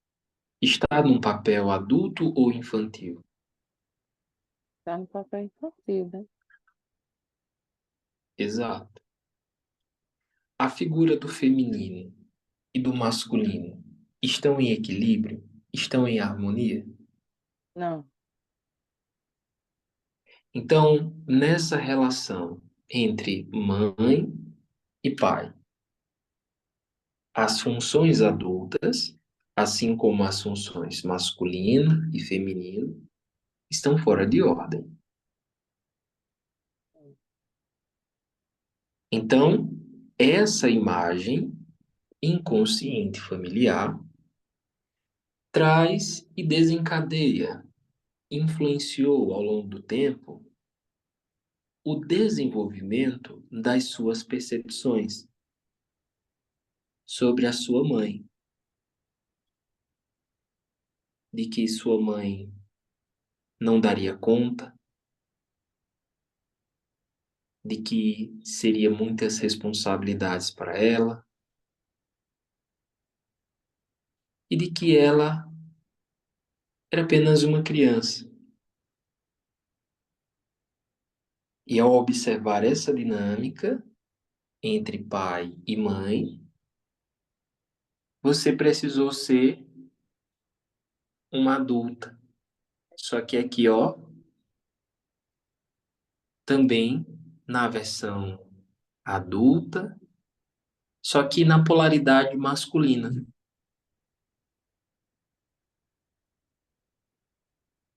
A: está num papel adulto ou infantil?
B: Está no papel infantil, né?
A: Exato. A figura do feminino e do masculino estão em equilíbrio? Estão em harmonia?
B: Não,
A: Então, nessa relação entre mãe e pai, as funções adultas, assim como as funções masculino e feminino, estão fora de ordem. Então, essa imagem inconsciente familiar traz e desencadeia, influenciou ao longo do tempo o desenvolvimento das suas percepções sobre a sua mãe, de que sua mãe não daria conta, de que seria muitas responsabilidades para ela e de que ela era apenas uma criança. E ao observar essa dinâmica entre pai e mãe, você precisou ser uma adulta. Só que aqui, ó, também na versão adulta, só que na polaridade masculina.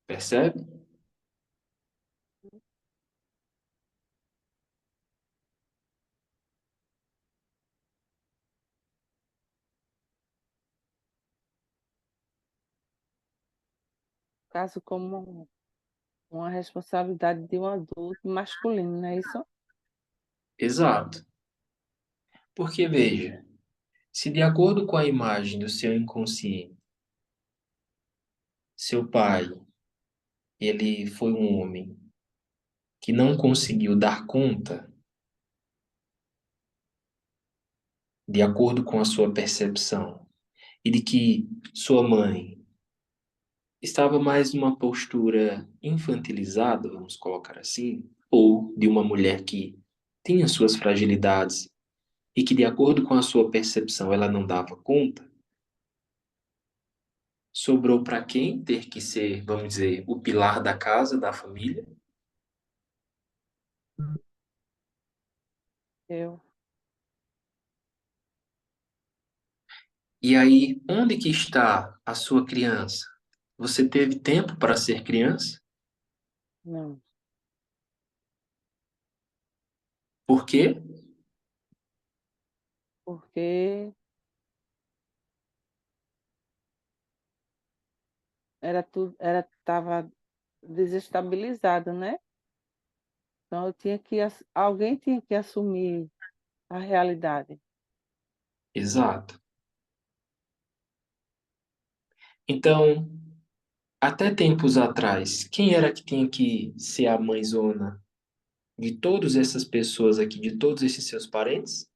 A: Percebe?
B: caso como uma responsabilidade de um adulto masculino, não é isso?
A: Exato. Porque veja, se de acordo com a imagem do seu inconsciente, seu pai, ele foi um homem que não conseguiu dar conta, de acordo com a sua percepção, e de que sua mãe estava mais numa postura infantilizada, vamos colocar assim, ou de uma mulher que tinha suas fragilidades e que, de acordo com a sua percepção, ela não dava conta, sobrou para quem ter que ser, vamos dizer, o pilar da casa, da família?
B: Eu
A: E aí, onde que está a sua criança? Você teve tempo para ser criança?
B: não,
A: Por quê?
B: porque era tudo, estava desestabilizado, né? Então eu tinha que, alguém tinha que assumir a realidade.
A: Exato. Então, até tempos atrás, quem era que tinha que ser a mãezona de todas essas pessoas aqui, de todos esses seus parentes?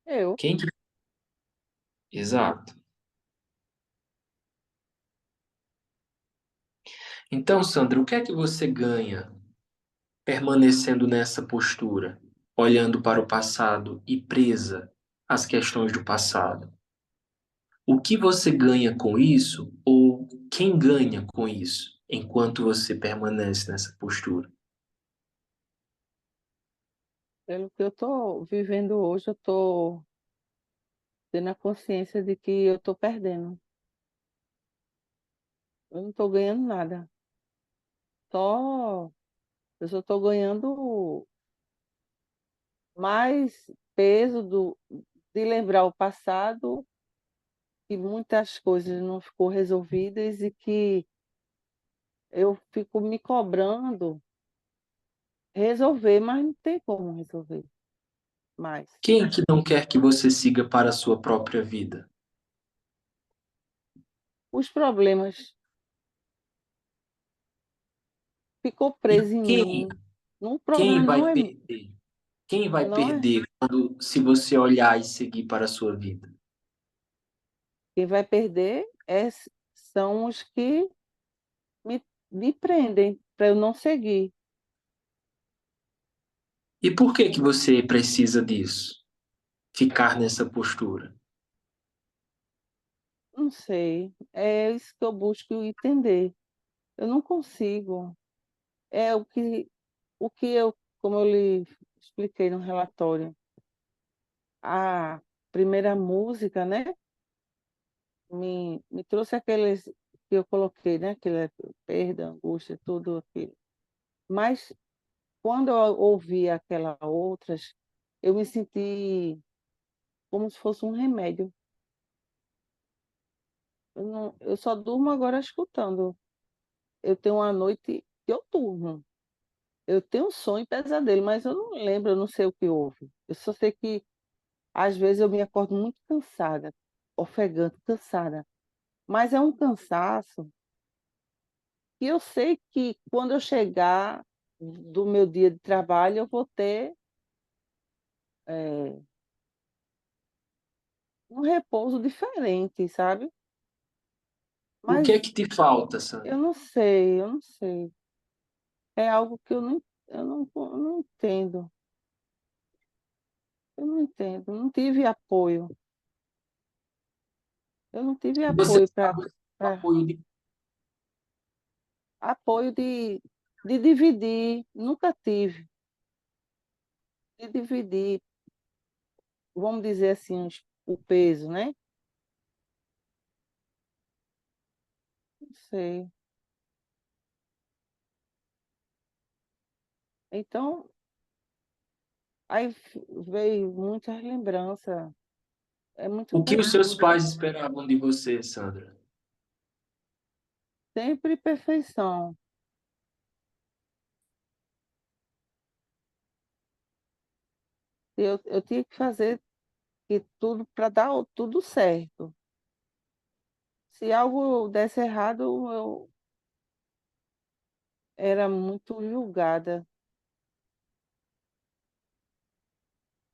B: Eu,
A: Quem que... Exato. Então, Sandra, o que é que você ganha permanecendo nessa postura, olhando para o passado e presa às questões do passado? O que você ganha com isso ou quem ganha com isso enquanto você permanece nessa postura?
B: pelo que eu estou vivendo hoje, eu estou tendo a consciência de que eu estou perdendo. Eu não estou ganhando nada. Só, eu só estou ganhando mais peso de lembrar o passado, que muitas coisas não ficou resolvidas e que eu fico me cobrando resolver, mas não tem como resolver mais.
A: Quem é que não quer que você siga para a sua própria vida?
B: Os problemas ficou
A: E
B: preso em
A: quem,
B: mim. O
A: quem
B: problema
A: vai perder? Quem vai
B: não é
A: perder quando, se você olhar e seguir para a sua vida?
B: quem vai perder são os que me prendem para eu não seguir.
A: E por que que você precisa disso? Ficar nessa postura?
B: Não sei, é isso que eu busco entender. Eu não consigo. É o que eu, como eu lhe expliquei no relatório, a primeira música, né, me trouxe aqueles que eu coloquei, né, aquela perda, angústia, tudo aquilo. Mas quando eu ouvi aquelas outras, eu me senti como se fosse um remédio. Eu só durmo agora escutando. Eu tenho uma noite que eu durmo. Eu tenho sonho e pesadelo, mas eu não lembro, eu não sei o que houve. Eu só sei que às vezes eu me acordo muito cansada, ofegante, cansada. Mas é um cansaço que eu sei que quando eu chegar do meu dia de trabalho, eu vou ter eh, um repouso diferente, sabe?
A: O que é
B: Mas
A: que te falta,
B: eu
A: Sandra?
B: não sei, eu não sei. É algo que eu não entendo. Eu não entendo. Não tive apoio. Eu não tive
A: Você
B: apoio
A: está buscando o apoio de...
B: apoio de dividir. Nunca tive. De dividir, vamos dizer assim, o peso, né? Não sei. Então, aí veio muitas lembranças. É muito
A: O que os seus
B: pesado.
A: pais esperavam de você, Sandra?
B: Sempre perfeição. Eu tinha que fazer tudo para dar tudo certo. Se algo desse errado, eu era muito julgada.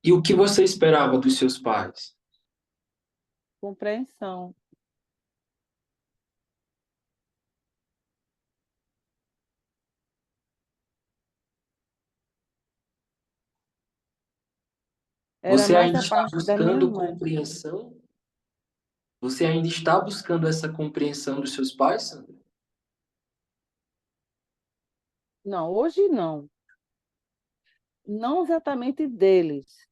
A: E o que você esperava dos seus pais?
B: Compreensão. Era
A: Você
B: mais
A: ainda
B: a
A: está
B: parte da minha
A: buscando
B: mãe.
A: compreensão? Você ainda está buscando essa compreensão dos seus pais, Sandra?
B: Não, hoje não. Não exatamente deles,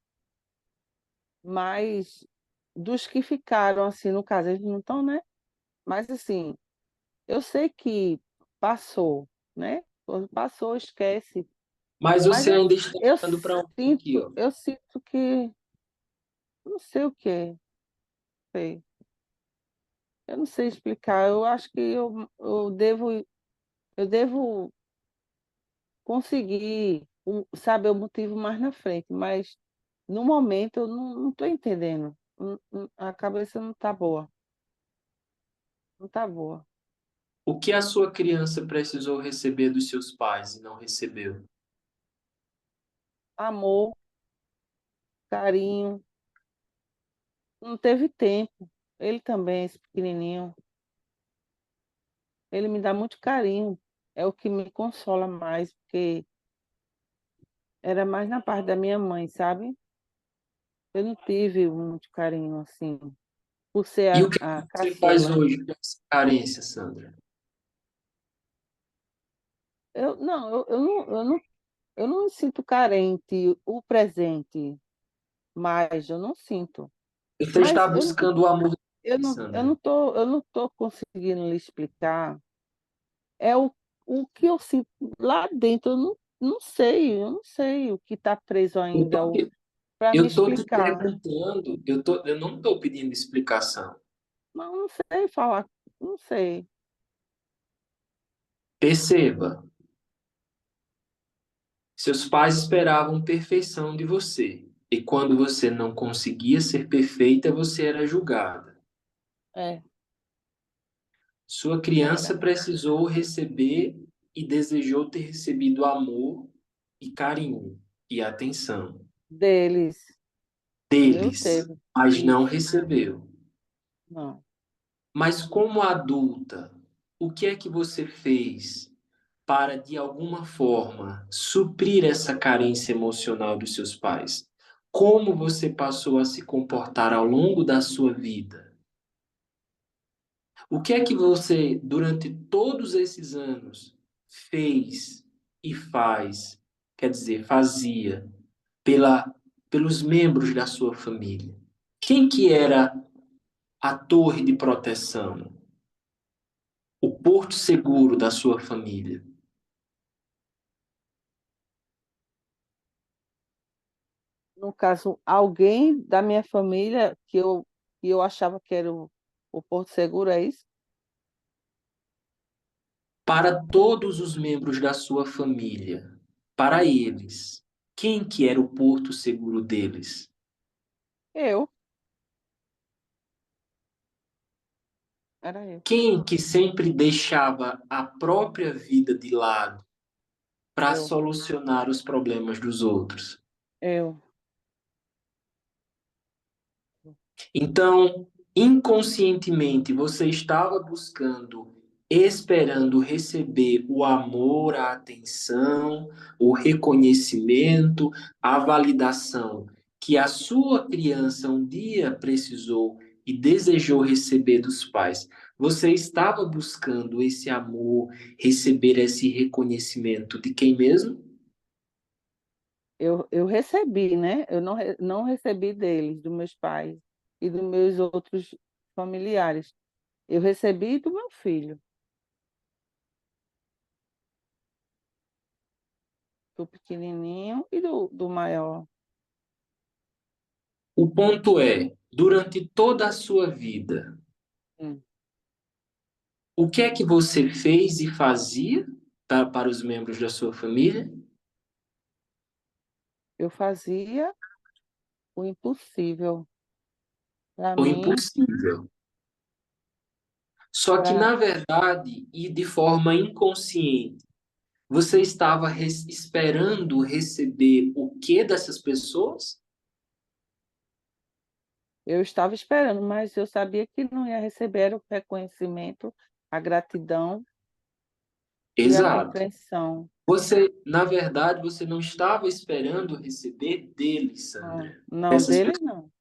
B: mas dos que ficaram, assim, no caso, eles não estão, né? Mas, assim, eu sei que passou, né? Passou, esquece.
A: Mas
B: Mas
A: você ainda está olhando para onde aqui, ó?
B: eu sinto que, não sei o que é, sei. Eu não sei explicar. Eu acho que eu devo conseguir saber o motivo mais na frente, mas no momento eu não estou entendendo. A cabeça não está boa, não está boa.
A: O que a sua criança precisou receber dos seus pais e não recebeu?
B: Amor, carinho, não teve tempo. Ele também, esse pequenininho, ele me dá muito carinho. É o que me consola mais, porque era mais na parte da minha mãe, sabe? Eu não tive muito carinho assim, por
A: E
B: ser
A: o que
B: a
A: você faz
B: caçula.
A: hoje com essa carência, Sandra?
B: Eu não, eu não me sinto carente o presente, mas eu não sinto.
A: Você está
B: Mas eu não,
A: buscando o amor de
B: eu
A: quem,
B: não,
A: Sandra?
B: eu não tô conseguindo lhe explicar. É o que eu sinto lá dentro. Eu não sei o que está preso
A: Eu
B: ainda
A: tô,
B: para me
A: eu tô te
B: explicar.
A: perguntando, eu não estou pedindo explicação.
B: Mas eu não sei falar, não sei.
A: Perceba, seus pais esperavam perfeição de você. E quando você não conseguia ser perfeita, você era julgada.
B: É,
A: Sua
B: era
A: criança precisou receber e desejou ter recebido amor e carinho e atenção
B: deles. O meu
A: deles,
B: teve.
A: mas não
B: Isso.
A: recebeu.
B: Não.
A: Mas como adulta, o que é que você fez para, de alguma forma, suprir essa carência emocional dos seus pais? Como você passou a se comportar ao longo da sua vida? O que é que você, durante todos esses anos, fez e faz, quer dizer, fazia, pela, pelos membros da sua família? Quem que era a torre de proteção, o porto seguro da sua família?
B: No caso, alguém da minha família que eu achava que era o Porto Seguro, é isso?
A: Para todos os membros da sua família, para eles, quem que era o porto seguro deles?
B: Eu, era eu.
A: Quem que sempre deixava a própria vida de lado para
B: Eu,
A: solucionar os problemas dos outros?
B: eu.
A: Então, inconscientemente, você estava buscando, esperando receber o amor, a atenção, o reconhecimento, a validação que a sua criança um dia precisou e desejou receber dos pais. Você estava buscando esse amor, receber esse reconhecimento de quem mesmo?
B: Eu recebi, né? Eu não recebi deles, dos meus pais e dos meus outros familiares. Eu recebi do meu filho, do pequenininho e do maior.
A: O ponto é, durante toda a sua vida,
B: Hum.
A: o que é que você fez e fazia para os membros da sua família?
B: Eu fazia o impossível para
A: O
B: mim,
A: impossível. Só que,
B: para
A: na verdade, e de forma inconsciente, você estava esperando receber o que dessas pessoas?
B: eu estava esperando, mas eu sabia que não ia receber o reconhecimento, a gratidão e a
A: Exato.
B: compreensão.
A: Você, na verdade, você não estava esperando receber deles,
B: Não,
A: Sandra.
B: não,
A: Dessas
B: dele
A: pessoas.
B: não.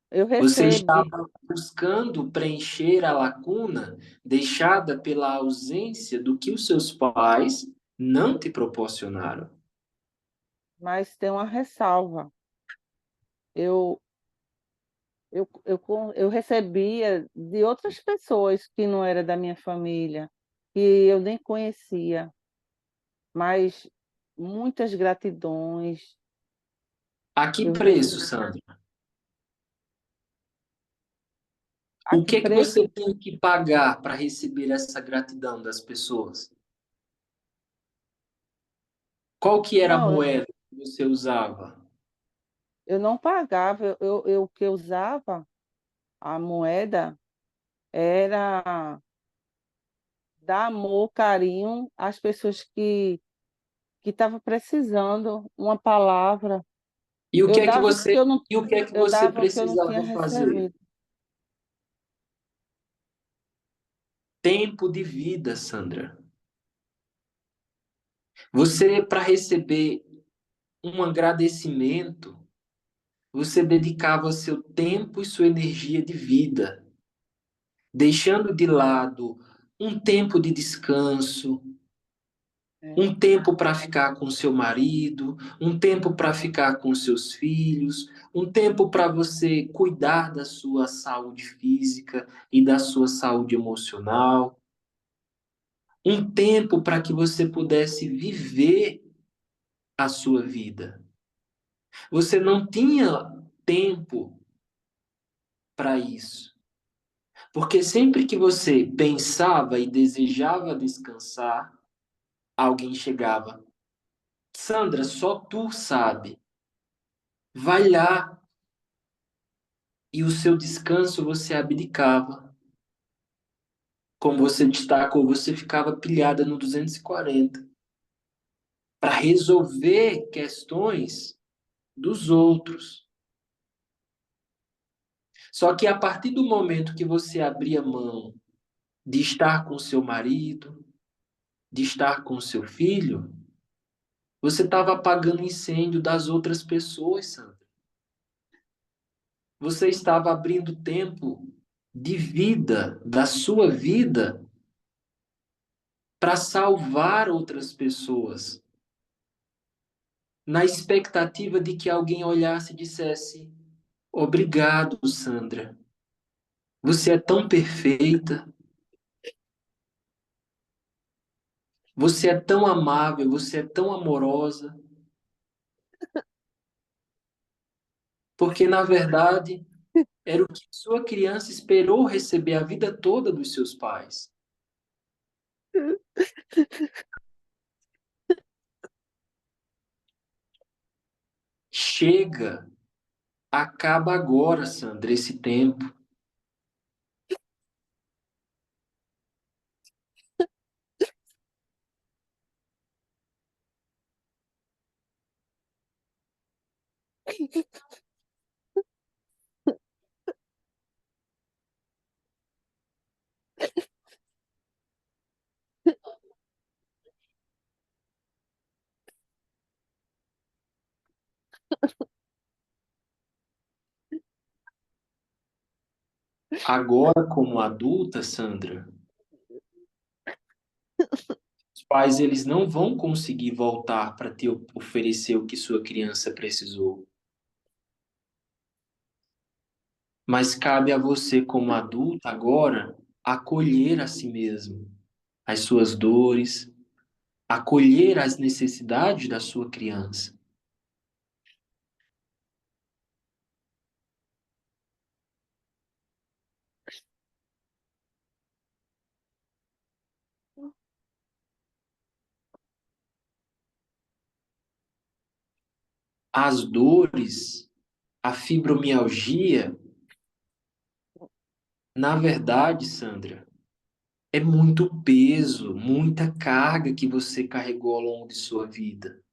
B: Eu
A: Você
B: recebi,
A: estava buscando preencher a lacuna deixada pela ausência do que os seus pais não te proporcionaram.
B: mas tem uma ressalva. Eu, eu recebia de outras pessoas que não era da minha família, que eu nem conhecia, mas muitas gratidões
A: A que
B: eu
A: preço,
B: recebi.
A: Sandra?
B: A
A: O
B: que
A: que é que
B: preço?
A: você tem que pagar para receber essa gratidão das pessoas? Qual que era a
B: Não,
A: moeda que você usava?
B: eu não pagava, o que eu usava, a moeda, era dar amor, carinho às pessoas que estavam precisando, uma palavra.
A: E o que
B: Eu
A: é que
B: dava o que
A: você
B: eu não,
A: e o que é que
B: eu
A: você
B: dava o que eu não tinha
A: precisava fazer?
B: recebido.
A: Tempo de vida, Sandra. Você, para receber um agradecimento, você dedicava seu tempo e sua energia de vida, deixando de lado um tempo de descanso,
B: É.
A: um tempo para ficar com seu marido, um tempo para ficar com seus filhos, Um tempo para você cuidar da sua saúde física e da sua saúde emocional. Um tempo para que você pudesse viver a sua vida. Você não tinha tempo para isso. Porque sempre que você pensava e desejava descansar, alguém chegava. Sandra, só tu sabe. Vai lá. E o seu descanso você abdicava. Como você destacou, você ficava pilhada no 240 para resolver questões dos outros. Só que a partir do momento que você abria mão de estar com seu marido, de estar com seu filho, você estava apagando o incêndio das outras pessoas, Sandra. Você estava abrindo tempo de vida, da sua vida, para salvar outras pessoas, na expectativa de que alguém olhasse e dissesse: obrigado, Sandra. Você é tão perfeita, você é tão amável, você é tão amorosa. Porque, na verdade, era o que sua criança esperou receber a vida toda dos seus pais. Chega, acaba agora, Sandra, esse tempo. Agora, como adulta, Sandra, os pais eles não vão conseguir voltar para te oferecer o que sua criança precisou. Mas cabe a você, como adulta, agora, acolher a si mesmo, as suas dores, acolher as necessidades da sua criança. As dores, a fibromialgia, na verdade, Sandra, é muito peso, muita carga que você carregou ao longo de sua vida.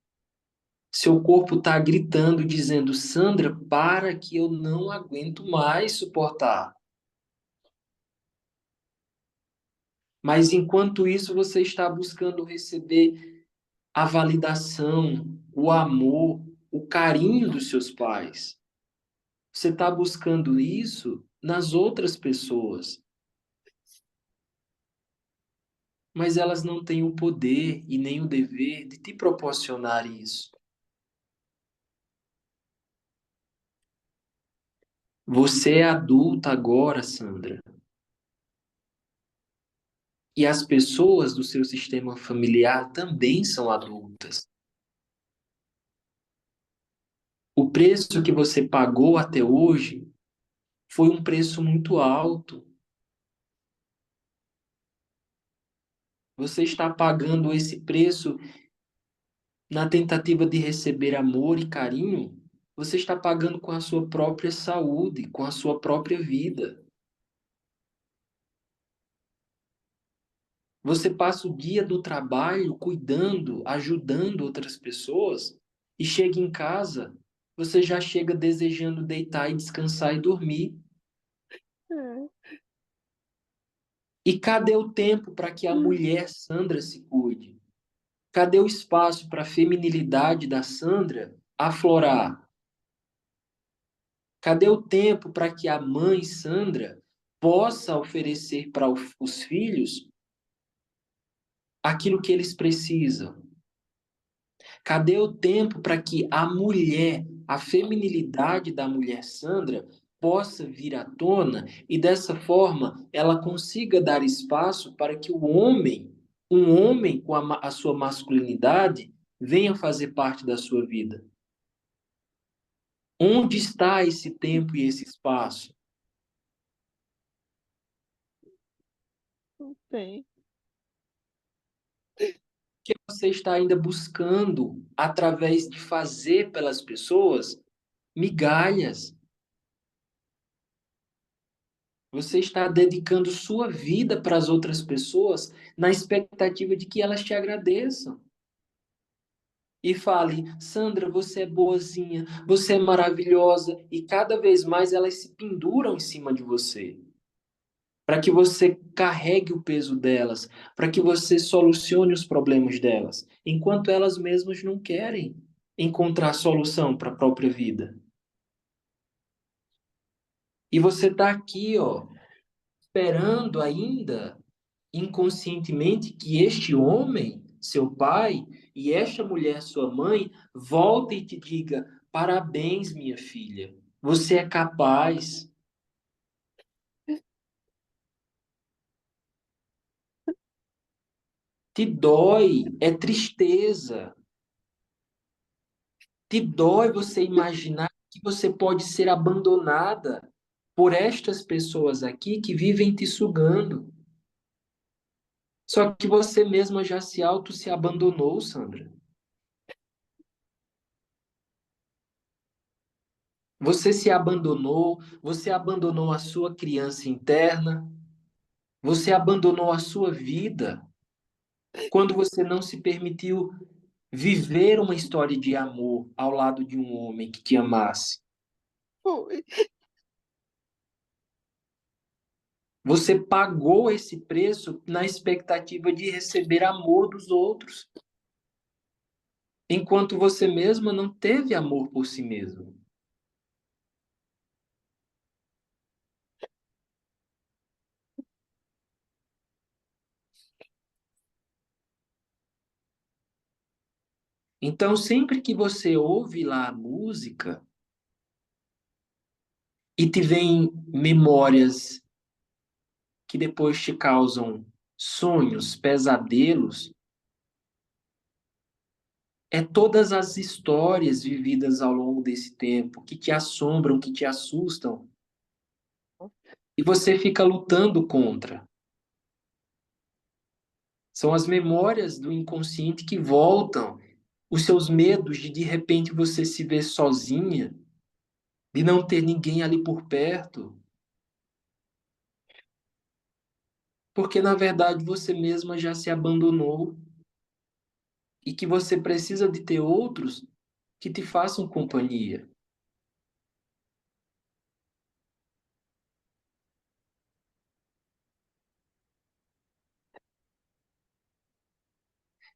A: Seu corpo está gritando, dizendo: Sandra, para que eu não aguento mais suportar. Mas enquanto isso, você está buscando receber a validação, o amor, o carinho dos seus pais. Você está buscando isso nas outras pessoas, mas elas não têm o poder e nem o dever de te proporcionar isso. Você é adulta agora, Sandra, e as pessoas do seu sistema familiar também são adultas. O preço que você pagou até hoje foi um preço muito alto. Você está pagando esse preço na tentativa de receber amor e carinho. Você está pagando com a sua própria saúde, com a sua própria vida. Você passa o dia do trabalho cuidando, ajudando outras pessoas e chega em casa, você já chega desejando deitar e descansar e dormir. E cadê o tempo para que a mulher Sandra se cuide? Cadê o espaço para a feminilidade da Sandra aflorar? Cadê o tempo para que a mãe Sandra possa oferecer para os filhos aquilo que eles precisam? Cadê o tempo para que a mulher, a feminilidade da mulher Sandra, possa vir à tona e dessa forma ela consiga dar espaço para que o homem, um homem com a sua masculinidade, venha fazer parte da sua vida? Onde está esse tempo e esse espaço?
B: Não tem.
A: Que você está ainda buscando, através de fazer pelas pessoas, migalhas. Você está dedicando sua vida para as outras pessoas na expectativa de que elas te agradeçam. E fale, Sandra, você é boazinha, você é maravilhosa, e cada vez mais elas se penduram em cima de você, para que você carregue o peso delas, para que você solucione os problemas delas, enquanto elas mesmas não querem encontrar solução para a própria vida. E você está aqui, ó, esperando ainda inconscientemente que este homem, seu pai, e esta mulher, sua mãe, volte e te diga: parabéns, minha filha, você é capaz. Te dói, é tristeza. Te dói você imaginar que você pode ser abandonada por estas pessoas aqui que vivem te sugando. Só que você mesma já se abandonou, Sandra. Você se abandonou, você abandonou a sua criança interna, você abandonou a sua vida quando você não se permitiu viver uma história de amor ao lado de um homem que te amasse.
B: Foi.
A: Você pagou esse preço na expectativa de receber amor dos outros, enquanto você mesma não teve amor por si mesma. Então, sempre que você ouve lá a música e te vem memórias que depois te causam sonhos, pesadelos, é todas as histórias vividas ao longo desse tempo que te assombram, que te assustam, e você fica lutando contra. São as memórias do inconsciente que voltam, os seus medos de repente você se ver sozinha, de não ter ninguém ali por perto, porque na verdade você mesma já se abandonou e que você precisa de ter outros que te façam companhia.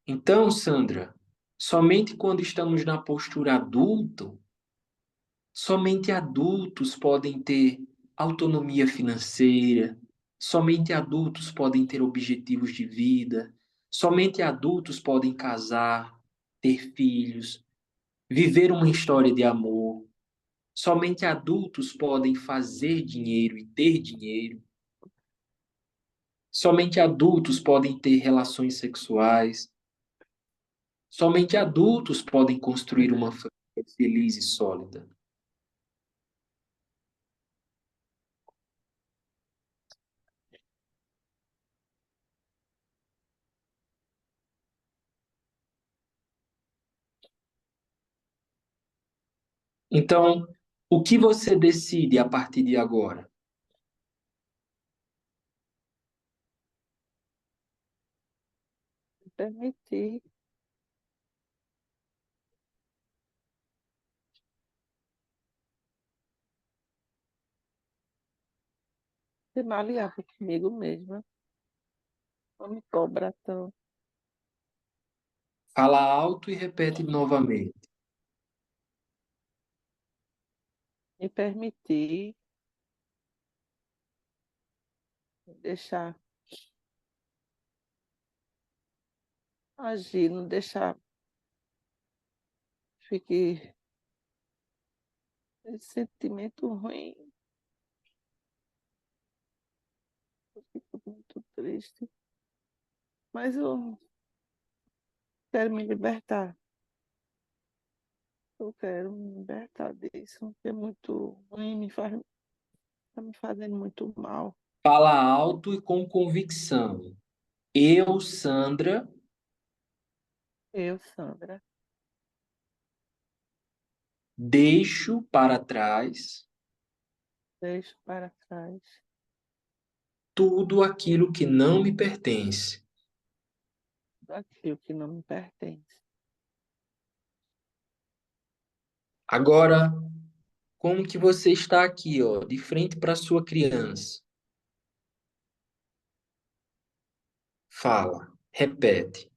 A: Então, Sandra, somente quando estamos na postura adulto, somente adultos podem ter autonomia financeira, somente adultos podem ter objetivos de vida, somente adultos podem casar, ter filhos, viver uma história de amor. Somente adultos podem fazer dinheiro e ter dinheiro. Somente adultos podem ter relações sexuais. Somente adultos podem construir uma família feliz e sólida. Então, o que você decide a partir de agora?
B: Permitir ser maleável comigo mesma. Não me cobra tanto.
A: Fala alto e repete novamente.
B: Me permitir deixar agir, não deixar fique esse sentimento ruim, eu fico muito triste. Mas eu quero me libertar. Eu quero me libertar disso, porque é muito ruim, tá me fazendo muito mal.
A: Fala alto e com convicção. Eu, Sandra,
B: Eu, Sandra,
A: deixo para trás
B: deixo para trás
A: tudo aquilo que não me pertence.
B: tudo aquilo que não me pertence.
A: Agora, como que você está aqui, ó, de frente para sua criança? Fala, repete.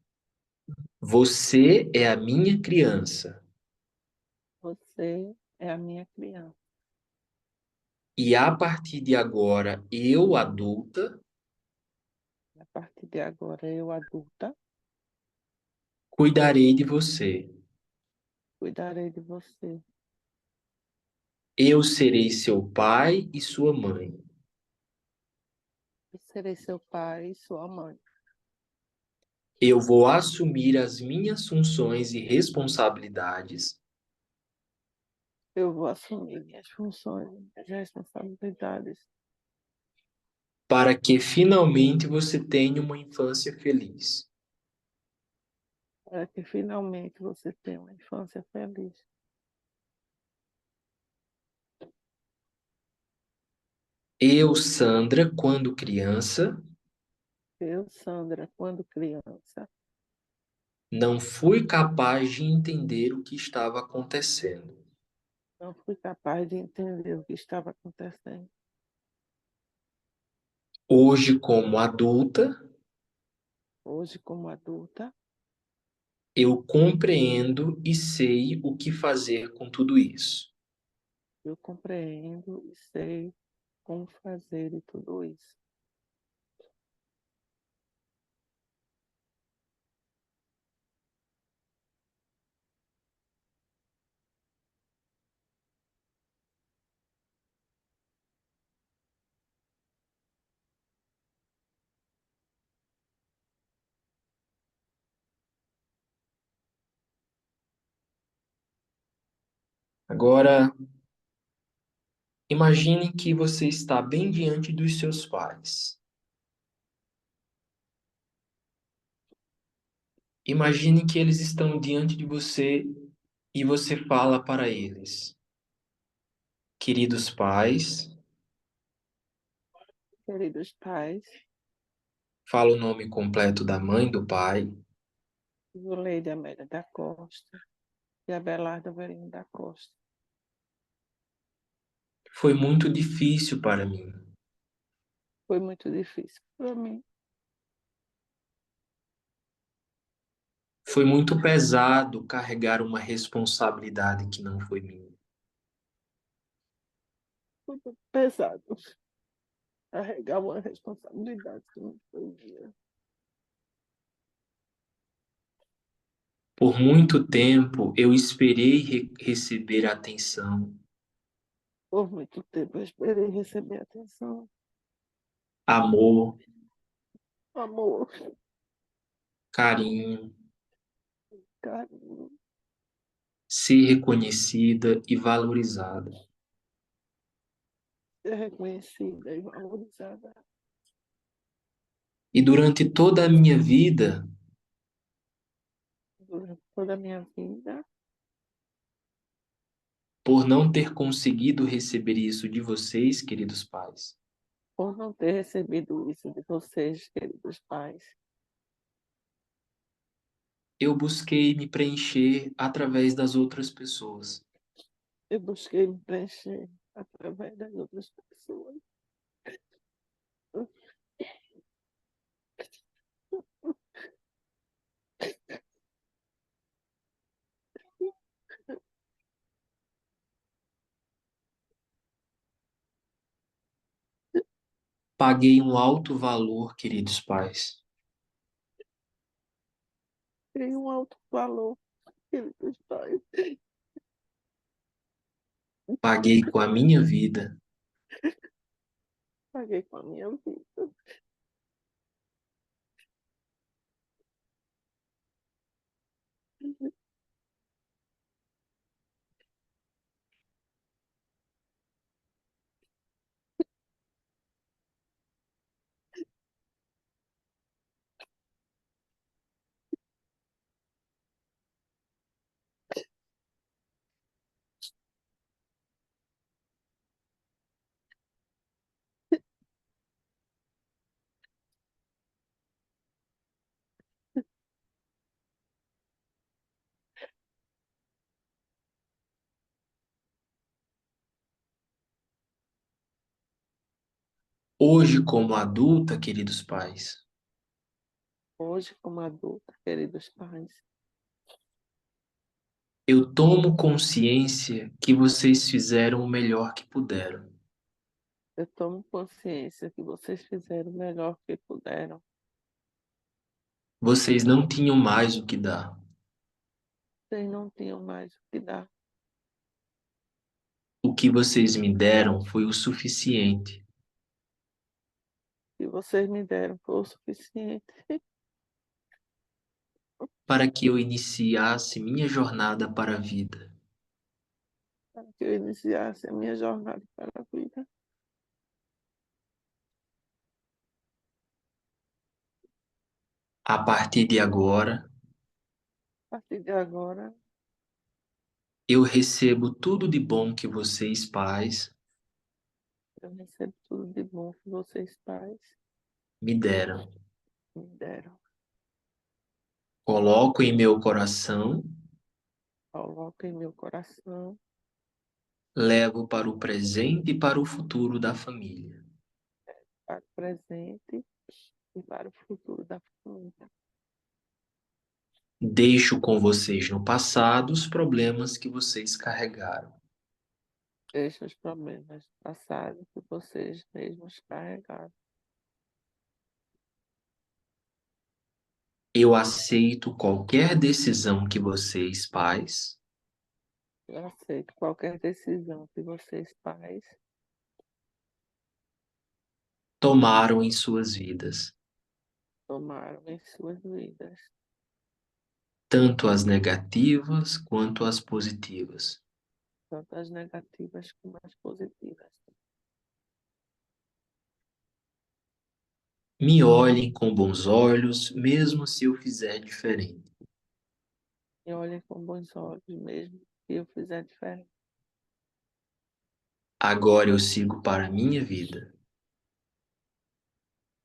A: Você é a minha criança
B: Você é a minha criança.
A: e a partir de agora, eu, adulta,
B: A partir de agora, eu, adulta,
A: cuidarei de você.
B: cuidarei de você.
A: Eu serei seu pai e sua mãe.
B: Eu serei seu pai e sua mãe.
A: Eu vou assumir as minhas funções e responsabilidades
B: Eu vou assumir minhas funções, minhas responsabilidades,
A: para que finalmente você tenha uma infância feliz.
B: para que finalmente você tenha uma infância feliz.
A: Eu, Sandra, quando criança,
B: Eu, Sandra, quando criança,
A: não fui capaz de entender o que estava acontecendo.
B: não fui capaz de entender o que estava acontecendo.
A: Hoje, como adulta,
B: Hoje, como adulta,
A: eu compreendo e sei o que fazer com tudo isso.
B: eu compreendo e sei como fazer e tudo isso.
A: Agora, imagine que você está bem diante dos seus pais. Imagine que eles estão diante de você e você fala para eles: queridos pais,
B: Queridos pais,
A: fala o nome completo da mãe, do pai.
B: Zuleide Amélia da Costa e Abelardo Avelino da Costa.
A: Foi muito difícil para mim.
B: Foi muito difícil para mim.
A: Foi muito pesado carregar uma responsabilidade que não foi minha.
B: Foi muito pesado carregar uma responsabilidade que não foi minha.
A: Por muito tempo eu esperei receber atenção,
B: Por muito tempo eu esperei receber atenção,
A: amor,
B: amor,
A: carinho,
B: carinho,
A: ser reconhecida e valorizada.
B: ser reconhecida e valorizada.
A: E durante toda a minha vida,
B: Durante toda a minha vida,
A: por não ter conseguido receber isso de vocês, queridos pais,
B: por não ter recebido isso de vocês, queridos pais,
A: eu busquei me preencher através das outras pessoas.
B: eu busquei me preencher através das outras pessoas.
A: Paguei um alto valor, queridos pais.
B: Tem um alto valor, queridos pais.
A: Paguei com a minha vida.
B: Paguei com a minha vida.
A: Hoje, como adulta, queridos pais,
B: Hoje, como adulta, queridos pais,
A: eu tomo consciência que vocês fizeram o melhor que puderam.
B: eu tomo consciência que vocês fizeram o melhor que puderam.
A: Vocês não tinham mais o que dar.
B: Vocês não tinham mais o que dar.
A: O que vocês me deram foi o suficiente
B: O que vocês me deram foi o suficiente
A: para que eu iniciasse minha jornada para a vida.
B: para que eu iniciasse a minha jornada para a vida.
A: A partir de agora,
B: A partir de agora,
A: eu recebo tudo de bom que vocês, pais,
B: eu recebo tudo de bom que vocês, pais,
A: me deram.
B: me deram.
A: Coloco em meu coração,
B: Coloco em meu coração,
A: levo para o presente e para o futuro da família.
B: para o presente e para o futuro da família.
A: Deixo com vocês no passado os problemas que vocês carregaram.
B: Deixa os problemas passados que vocês mesmos carregaram.
A: Eu aceito qualquer decisão que vocês, pais,
B: Eu aceito qualquer decisão que vocês, pais,
A: tomaram em suas vidas,
B: tomaram em suas vidas,
A: tanto as negativas quanto as positivas.
B: tanto as negativas como as positivas.
A: Me olhem com bons olhos, mesmo se eu fizer diferente.
B: E olhem com bons olhos, mesmo que eu fizer diferente.
A: Agora eu sigo para a minha vida.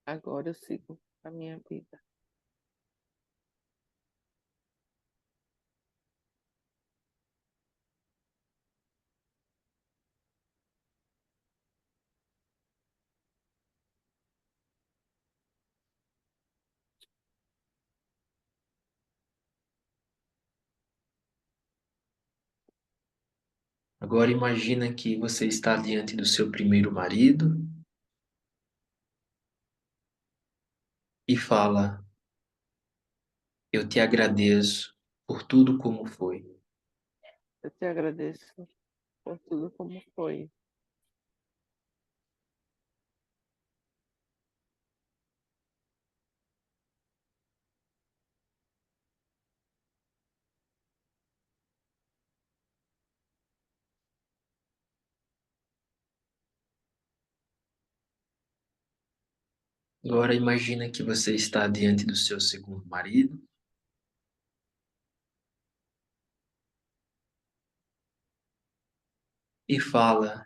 B: Agora eu sigo a minha vida.
A: Agora imagina que você está diante do seu primeiro marido e fala: eu te agradeço por tudo como foi.
B: Eu te agradeço por tudo como foi.
A: Agora imagina que você está diante do seu segundo marido e fala: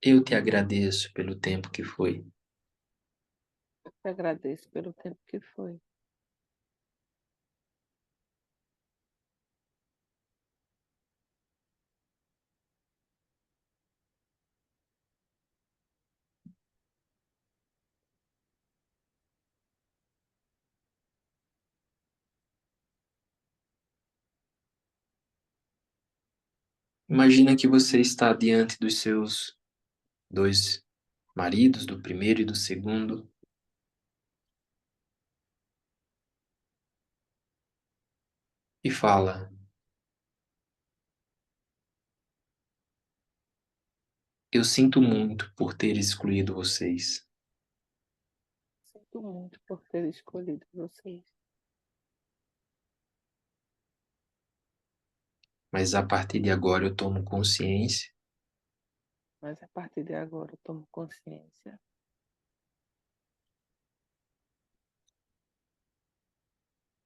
A: eu te agradeço pelo tempo que foi.
B: Eu te agradeço pelo tempo que foi.
A: Imagina que você está diante dos seus dois maridos, do primeiro e do segundo, e fala: Eu sinto muito por ter excluído vocês,
B: Sinto muito por ter escolhido vocês,
A: mas a partir de agora eu tomo consciência
B: mas a partir de agora eu tomo consciência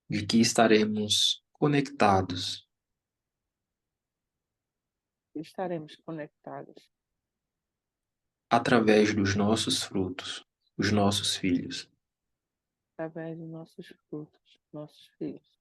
A: de que estaremos conectados
B: que estaremos conectados
A: através dos nossos frutos, os nossos filhos.
B: através dos nossos frutos, nossos filhos.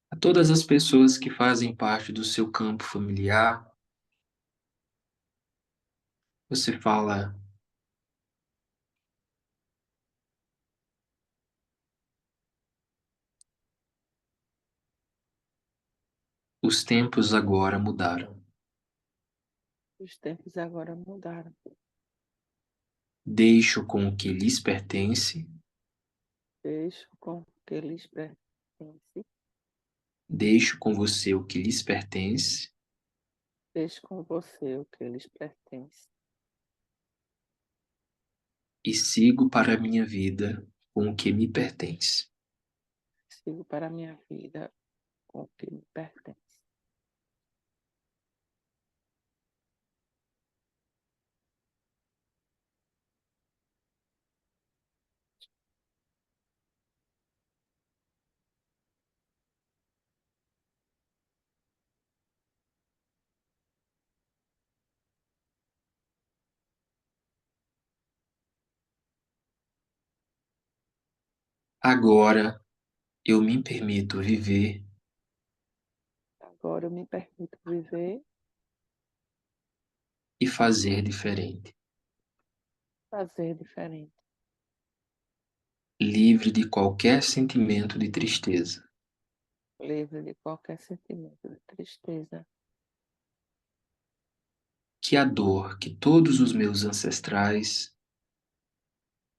A: A todas as pessoas que fazem parte do seu campo familiar, você fala: os tempos agora mudaram.
B: Os tempos agora mudaram.
A: Deixo com o que lhes pertence,
B: Deixo com que lhes pertence,
A: deixo com você o que lhes pertence
B: deixo com você o que lhes pertence.
A: e sigo para a minha vida com o que me pertence.
B: Sigo para a minha vida com o que me pertence.
A: Agora eu me permito viver
B: Agora eu me permito viver,
A: e fazer diferente,
B: fazer diferente,
A: livre de qualquer sentimento de tristeza,
B: livre de qualquer sentimento de tristeza,
A: que a dor que todos os meus ancestrais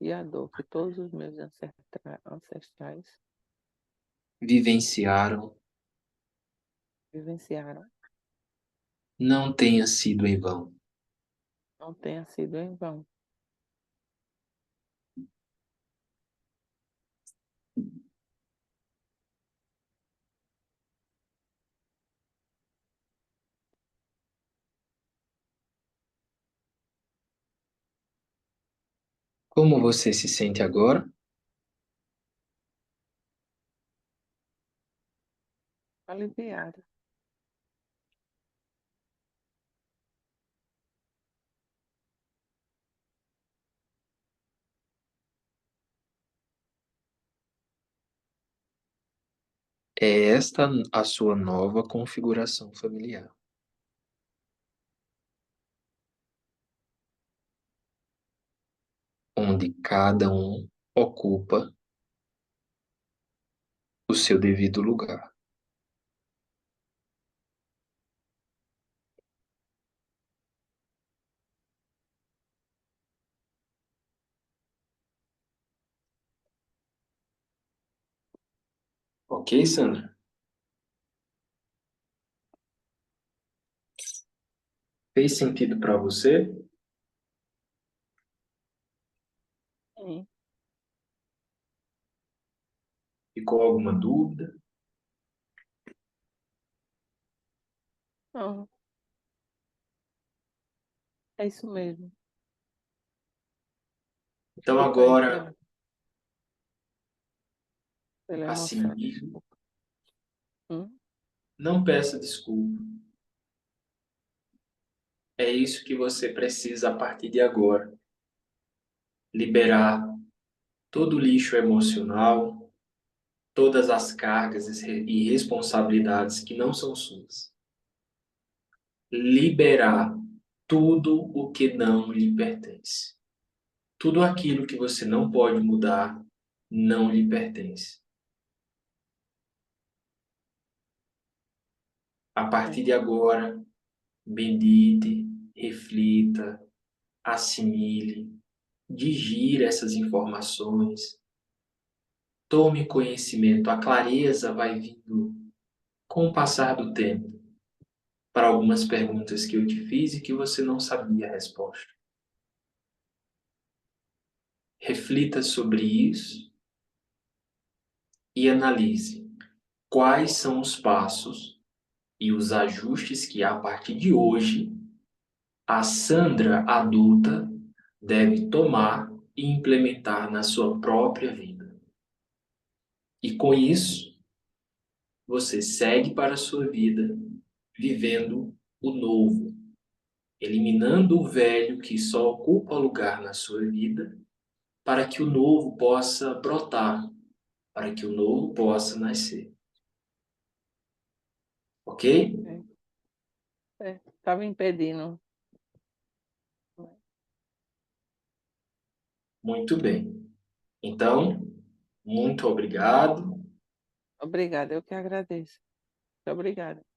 B: e a dor que todos os meus ancestrais
A: vivenciaram
B: vivenciaram
A: não tenha sido em vão.
B: não tenha sido em vão.
A: Como você se sente agora?
B: Aliviada.
A: É esta a sua nova configuração familiar, onde cada um ocupa o seu devido lugar. Ok, Sandra? Fez sentido para você?
B: Sim.
A: Ficou alguma dúvida?
B: Não, é isso mesmo.
A: Então
B: Desculpa aí
A: agora,
B: pela
A: assim
B: emoção,
A: mesmo,
B: desculpa. Hum?
A: não peça desculpa. É isso que você precisa a partir de agora. Liberar todo o lixo emocional, todas as cargas e responsabilidades que não são suas. liberar tudo o que não lhe pertence. Tudo aquilo que você não pode mudar não lhe pertence. A partir de agora, medite, reflita, assimile, digira essas informações, tome conhecimento. A clareza vai vindo com o passar do tempo para algumas perguntas que eu te fiz e que você não sabia a resposta. Reflita sobre isso e analise quais são os passos e os ajustes que, a partir de hoje, a Sandra adulta deve tomar e implementar na sua própria vida. E com isso, você segue para a sua vida, vivendo o novo, eliminando o velho que só ocupa lugar na sua vida, para que o novo possa brotar, para que o novo possa nascer. Ok?
B: Tá me impedindo.
A: Muito bem. Então, muito obrigado.
B: Obrigada, eu que agradeço. Muito obrigada.